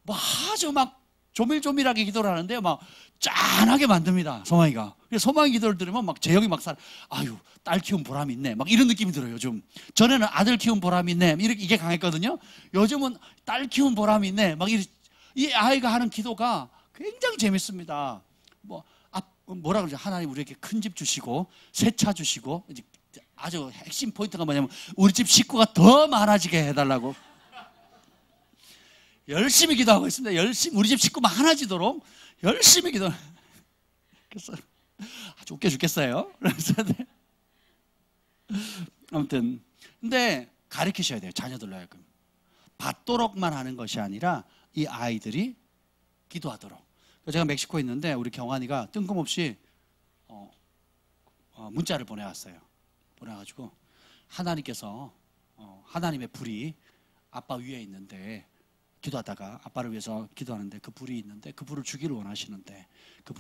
Speaker 1: 뭐 아주 막 조밀조밀하게 기도를 하는데요. 막 짠하게 만듭니다. 소망이가. 소망이 기도를 들으면 막 제형이 막 아유 딸 키운 보람이 있네. 막 이런 느낌이 들어요. 요즘. 전에는 아들 키운 보람이 있네. 이게 강했거든요. 요즘은 딸 키운 보람이 있네. 막 이 아이가 하는 기도가 굉장히 재밌습니다. 뭐라 그러죠? 하나님 우리에게 큰 집 주시고 새 차 주시고 아주 핵심 포인트가 뭐냐면 우리 집 식구가 더 많아지게 해달라고. 열심히 기도하고 있습니다. 열심히 우리 집 식구 많아지도록 열심히 기도. 그래서 아주 웃겨 죽겠어요. 그래서 아무튼 근데 가르치셔야 돼요. 자녀들로 하여금 받도록만 하는 것이 아니라 이 아이들이 기도하도록. 제가 멕시코에 있는데 우리 경환이가 뜬금없이 문자를 보내왔어요. 보내가지고 하나님께서 하나님의 불이 아빠 위에 있는데 기도하다가 아빠를 위해서 기도하는데 그 불이 있는데 그 불을 주기를 원하시는데 그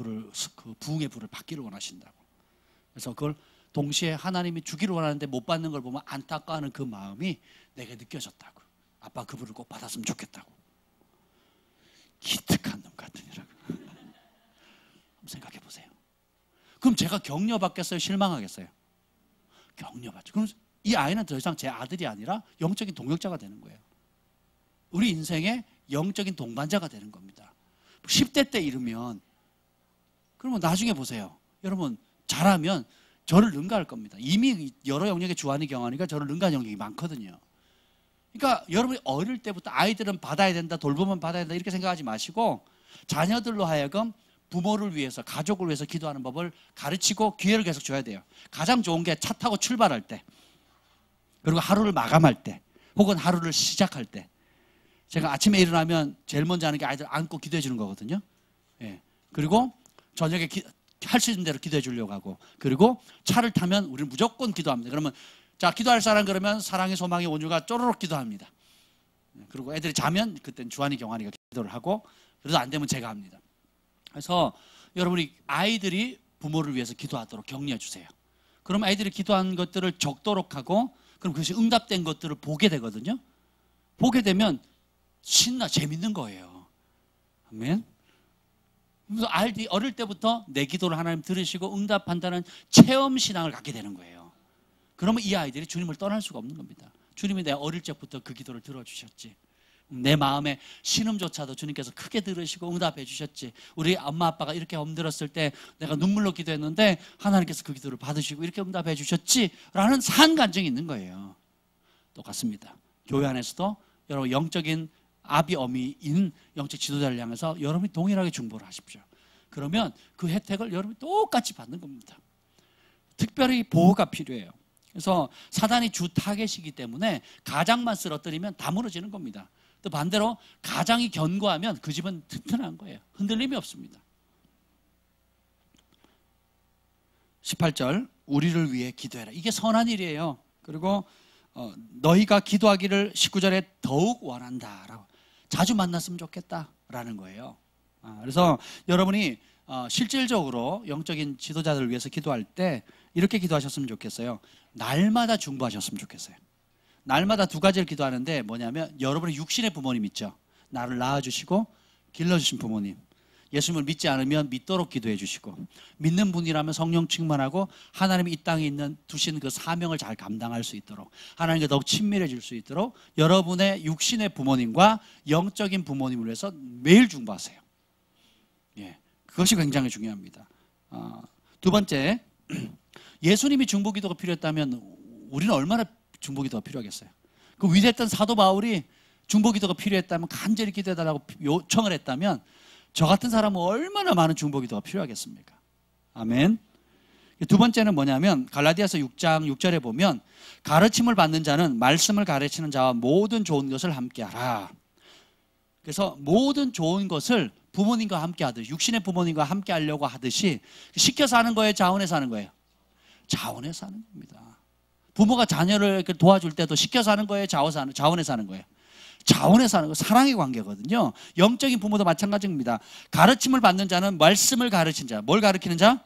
Speaker 1: 부흥의 불을 받기를 원하신다고. 그래서 그걸 동시에 하나님이 주기를 원하는데 못 받는 걸 보면 안타까워하는 그 마음이 내게 느껴졌다고. 아빠 그 불을 꼭 받았으면 좋겠다고. 기특한 놈 같으니라고. 한번 생각해 보세요. 그럼 제가 격려받겠어요? 실망하겠어요? 격려받죠. 그럼 이 아이는 더 이상 제 아들이 아니라 영적인 동역자가 되는 거예요. 우리 인생의 영적인 동반자가 되는 겁니다. 10대 때 이르면 그러면 나중에 보세요. 여러분 잘하면 저를 능가할 겁니다. 이미 여러 영역의 주한이 경하니까 저를 능가한 영역이 많거든요. 그러니까 여러분이 어릴 때부터 아이들은 받아야 된다, 돌보면 받아야 된다 이렇게 생각하지 마시고 자녀들로 하여금 부모를 위해서, 가족을 위해서 기도하는 법을 가르치고 기회를 계속 줘야 돼요. 가장 좋은 게 차 타고 출발할 때, 그리고 하루를 마감할 때, 혹은 하루를 시작할 때. 제가 아침에 일어나면 제일 먼저 하는 게 아이들 안고 기도해 주는 거거든요. 예. 그리고 저녁에 할 수 있는 대로 기도해 주려고 하고, 그리고 차를 타면 우리는 무조건 기도합니다. 그러면 자, 기도할 사람 그러면 사랑의 소망의 온유가 쪼르륵 기도합니다. 그리고 애들이 자면 그때는 주한이 경환이가 기도를 하고, 그래도 안 되면 제가 합니다. 그래서 여러분이 아이들이 부모를 위해서 기도하도록 격려해 주세요. 그럼 아이들이 기도한 것들을 적도록 하고, 그럼 그것이 응답된 것들을 보게 되거든요. 보게 되면 신나 재밌는 거예요. 아멘. 그래서 아이들이 어릴 때부터 내 기도를 하나님 들으시고 응답한다는 체험 신앙을 갖게 되는 거예요. 그러면 이 아이들이 주님을 떠날 수가 없는 겁니다. 주님이 내 어릴 적부터 그 기도를 들어주셨지. 내 마음의 신음조차도 주님께서 크게 들으시고 응답해 주셨지. 우리 엄마 아빠가 이렇게 엎드렸을 때 내가 눈물로 기도했는데 하나님께서 그 기도를 받으시고 이렇게 응답해 주셨지 라는 산간증이 있는 거예요. 똑같습니다. 교회 안에서도 여러분 영적인 아비 어미인 영적 지도자를 향해서 여러분이 동일하게 중보를 하십시오. 그러면 그 혜택을 여러분이 똑같이 받는 겁니다. 특별히 보호가 필요해요. 그래서 사단이 주 타겟이기 때문에 가장만 쓰러뜨리면 다 무너지는 겁니다. 또 반대로 가장이 견고하면 그 집은 튼튼한 거예요. 흔들림이 없습니다. 18절 우리를 위해 기도해라. 이게 선한 일이에요. 그리고 너희가 기도하기를 19절에 더욱 원한다라고, 자주 만났으면 좋겠다라는 거예요. 그래서 여러분이 실질적으로 영적인 지도자들을 위해서 기도할 때 이렇게 기도하셨으면 좋겠어요. 날마다 중보하셨으면 좋겠어요. 날마다 두 가지를 기도하는데 뭐냐면, 여러분의 육신의 부모님 있죠. 나를 낳아주시고 길러주신 부모님, 예수님을 믿지 않으면 믿도록 기도해 주시고, 믿는 분이라면 성령 충만하고 하나님이 이 땅에 두신 그 사명을 잘 감당할 수 있도록, 하나님과 더욱 친밀해질 수 있도록 여러분의 육신의 부모님과 영적인 부모님을 위해서 매일 중보하세요. 예, 그것이 굉장히 중요합니다. 두 번째, 예수님이 중보기도가 필요했다면 우리는 얼마나 중보기도가 필요하겠어요. 그 위대했던 사도 바울이 중보기도가 필요했다면, 간절히 기도해달라고 요청을 했다면, 저 같은 사람은 얼마나 많은 중보기도가 필요하겠습니까? 아멘. 두 번째는 뭐냐면, 갈라디아서 6장 6절에 보면, 가르침을 받는 자는 말씀을 가르치는 자와 모든 좋은 것을 함께하라. 그래서 모든 좋은 것을 부모님과 함께 하듯이, 육신의 부모님과 함께 하려고 하듯이, 시켜서 하는 거예요, 자원해서 하는 거예요? 자원해서 하는 겁니다. 부모가 자녀를 도와줄 때도 시켜서 하는 거예요, 자원해서 하는 거예요? 자원해서 하는 거, 사랑의 관계거든요. 영적인 부모도 마찬가지입니다. 가르침을 받는 자는 말씀을 가르친 자, 뭘 가르치는 자?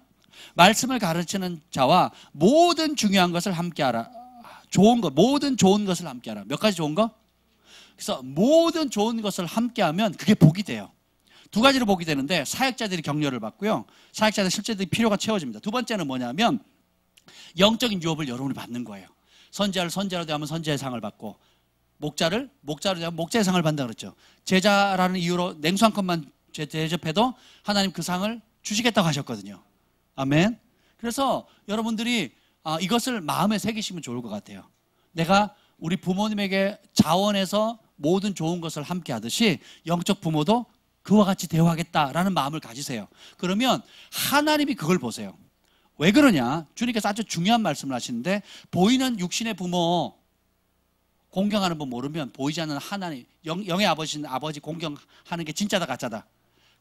Speaker 1: 말씀을 가르치는 자와 모든 중요한 것을 함께하라. 좋은 것, 모든 좋은 것을 함께하라. 몇 가지 좋은 거? 그래서 모든 좋은 것을 함께하면 그게 복이 돼요. 두 가지로 복이 되는데, 사역자들이 격려를 받고요, 사역자들 실제들이 필요가 채워집니다. 두 번째는 뭐냐면, 영적인 유업을 여러분이 받는 거예요. 선지자를 선지자로 대하면 선지자의 상을 받고, 목자로 대하면 목자의 상을 받는다 그랬죠. 제자라는 이유로 냉수 한 컵만 대접해도 하나님 그 상을 주시겠다고 하셨거든요. 아멘. 그래서 여러분들이 이것을 마음에 새기시면 좋을 것 같아요. 내가 우리 부모님에게 자원해서 모든 좋은 것을 함께 하듯이 영적 부모도 그와 같이 대화하겠다라는 마음을 가지세요. 그러면 하나님이 그걸 보세요. 왜 그러냐? 주님께서 아주 중요한 말씀을 하시는데, 보이는 육신의 부모 공경하는 법 모르면 보이지 않는 하나님, 영의 아버지 공경하는 게 진짜다 가짜다?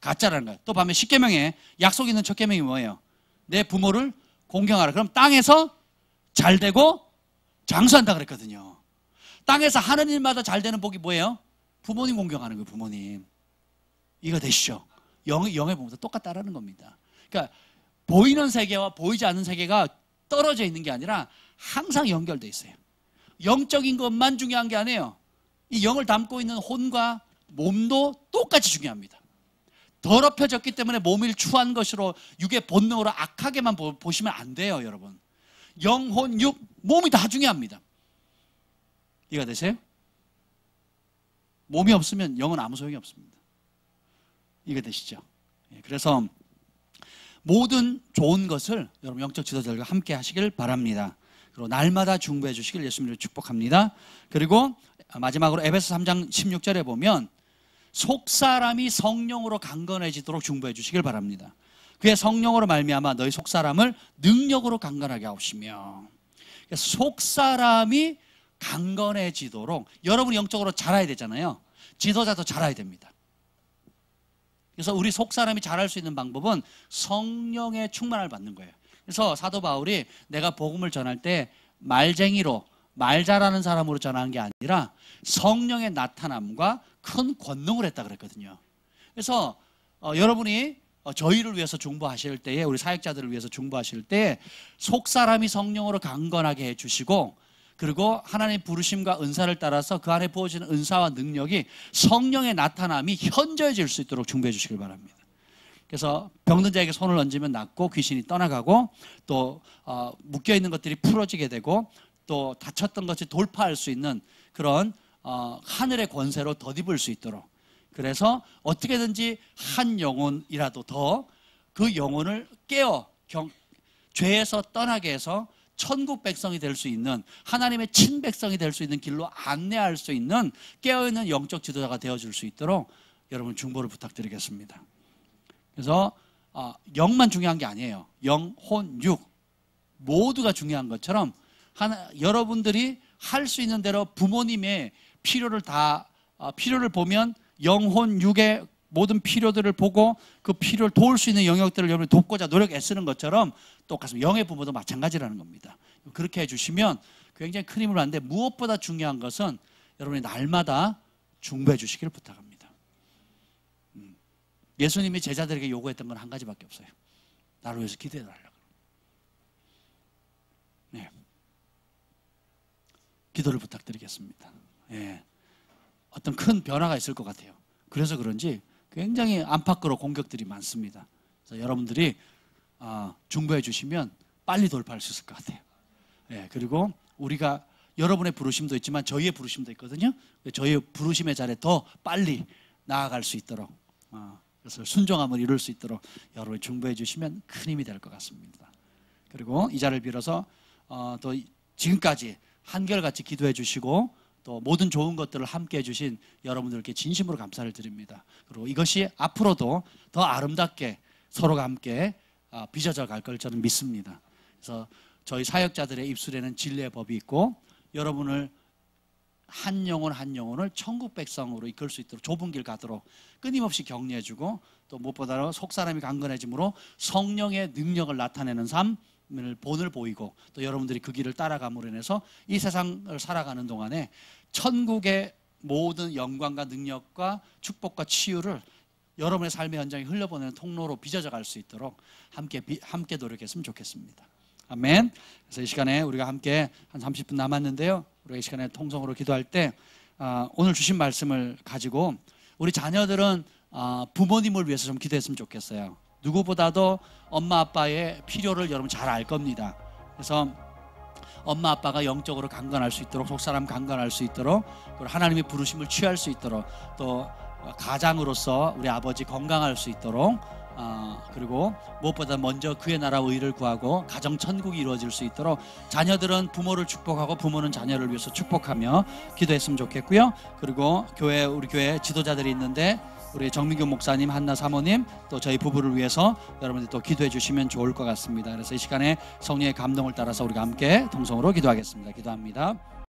Speaker 1: 가짜라는 거예요. 또 반면 십계명에 약속 있는 첫 계명이 뭐예요? 내 부모를 공경하라. 그럼 땅에서 잘 되고 장수한다 그랬거든요. 땅에서 하는 일마다 잘 되는 복이 뭐예요? 부모님 공경하는 거예요. 부모님. 이거 되시죠? 영의 부모도 똑같다라는 겁니다. 그러니까 보이는 세계와 보이지 않는 세계가 떨어져 있는 게 아니라 항상 연결되어 있어요. 영적인 것만 중요한 게 아니에요. 이 영을 담고 있는 혼과 몸도 똑같이 중요합니다. 더럽혀졌기 때문에 몸을 추한 것으로 육의 본능으로 악하게만 보시면 안 돼요, 여러분. 영, 혼, 육, 몸이 다 중요합니다. 이해가 되세요? 몸이 없으면 영은 아무 소용이 없습니다. 이해가 되시죠? 그래서 모든 좋은 것을 여러분 영적 지도자들과 함께 하시길 바랍니다. 그리고 날마다 중보해 주시길 예수님으로 축복합니다. 그리고 마지막으로 에베소 3장 16절에 보면, 속사람이 성령으로 강건해지도록 중보해 주시길 바랍니다. 그의 성령으로 말미암아 너희 속사람을 능력으로 강건하게 하시며, 속사람이 강건해지도록 여러분이 영적으로 자라야 되잖아요. 지도자도 자라야 됩니다. 그래서 우리 속사람이 자랄 수 있는 방법은 성령의 충만을 받는 거예요. 그래서 사도 바울이 내가 복음을 전할 때 말쟁이로, 말 잘하는 사람으로 전하는 게 아니라 성령의 나타남과 큰 권능을 했다 그랬거든요. 그래서 여러분이 저희를 위해서 중보하실 때에, 우리 사역자들을 위해서 중보하실 때에 속사람이 성령으로 강건하게 해주시고, 그리고 하나님의 부르심과 은사를 따라서 그 안에 부어지는 은사와 능력이, 성령의 나타남이 현저해질 수 있도록 중보해 주시길 바랍니다. 그래서 병든 자에게 손을 얹으면 낫고 귀신이 떠나가고, 또 묶여있는 것들이 풀어지게 되고, 또 다쳤던 것이 돌파할 수 있는 그런 하늘의 권세로 덧입을 수 있도록, 그래서 어떻게든지 한 영혼이라도 더 그 영혼을 깨어 죄에서 떠나게 해서 천국 백성이 될 수 있는, 하나님의 친백성이 될 수 있는 길로 안내할 수 있는 깨어있는 영적 지도자가 되어줄 수 있도록 여러분 중보를 부탁드리겠습니다. 그래서 영만 중요한 게 아니에요. 영, 혼, 육 모두가 중요한 것처럼 여러분들이 할 수 있는 대로 부모님의 필요를 보면 영혼, 육의 모든 필요들을 보고 그 필요를 도울 수 있는 영역들을 여러분이 돕고자 노력 애쓰는 것처럼 똑같습니다. 영의 부모도 마찬가지라는 겁니다. 그렇게 해주시면 굉장히 큰 힘을 받는데, 무엇보다 중요한 것은 여러분이 날마다 중보해 주시기를 부탁합니다. 예수님이 제자들에게 요구했던 건 한 가지밖에 없어요. 나를 위해서 기도해 달라고. 네. 기도를 부탁드리겠습니다. 예. 어떤 큰 변화가 있을 것 같아요. 그래서 그런지 굉장히 안팎으로 공격들이 많습니다. 그래서 여러분들이 중보해 주시면 빨리 돌파할 수 있을 것 같아요. 예. 그리고 우리가 여러분의 부르심도 있지만 저희의 부르심도 있거든요. 저희의 부르심의 자리에 더 빨리 나아갈 수 있도록, 그래서 순종함을 이룰 수 있도록 여러분이 중보해 주시면 큰 힘이 될 것 같습니다. 그리고 이 자리를 빌어서 또 지금까지 한결같이 기도해 주시고 또 모든 좋은 것들을 함께 해주신 여러분들께 진심으로 감사를 드립니다. 그리고 이것이 앞으로도 더 아름답게 서로가 함께 빚어져 갈 걸 저는 믿습니다. 그래서 저희 사역자들의 입술에는 진리의 법이 있고, 여러분을 한 영혼 한 영혼을 천국 백성으로 이끌 수 있도록 좁은 길 가도록 끊임없이 격려해주고, 또 무엇보다도 속사람이 강건해짐으로 성령의 능력을 나타내는 삶을 본을 보이고, 또 여러분들이 그 길을 따라감으로 인해서 이 세상을 살아가는 동안에 천국의 모든 영광과 능력과 축복과 치유를 여러분의 삶의 현장에 흘려보내는 통로로 빚어져 갈 수 있도록 함께 노력했으면 좋겠습니다. 아멘. 그래서 이 시간에 우리가 함께 한 30분 남았는데요, 우리가 이 시간에 통성으로 기도할 때 오늘 주신 말씀을 가지고 우리 자녀들은 부모님을 위해서 좀 기도했으면 좋겠어요. 누구보다도 엄마 아빠의 필요를 여러분 잘 알 겁니다. 그래서 엄마 아빠가 영적으로 강건할 수 있도록, 속사람 강건할 수 있도록, 그리고 하나님의 부르심을 취할 수 있도록, 또 가장으로서 우리 아버지 건강할 수 있도록, 그리고 무엇보다 먼저 그의 나라 의를 구하고 가정 천국이 이루어질 수 있도록 자녀들은 부모를 축복하고 부모는 자녀를 위해서 축복하며 기도했으면 좋겠고요. 그리고 우리 교회 지도자들이 있는데 우리 정민규 목사님, 한나 사모님, 또 저희 부부를 위해서 여러분들 또 기도해 주시면 좋을 것 같습니다. 그래서 이 시간에 성령의 감동을 따라서 우리가 함께 통성으로 기도하겠습니다. 기도합니다.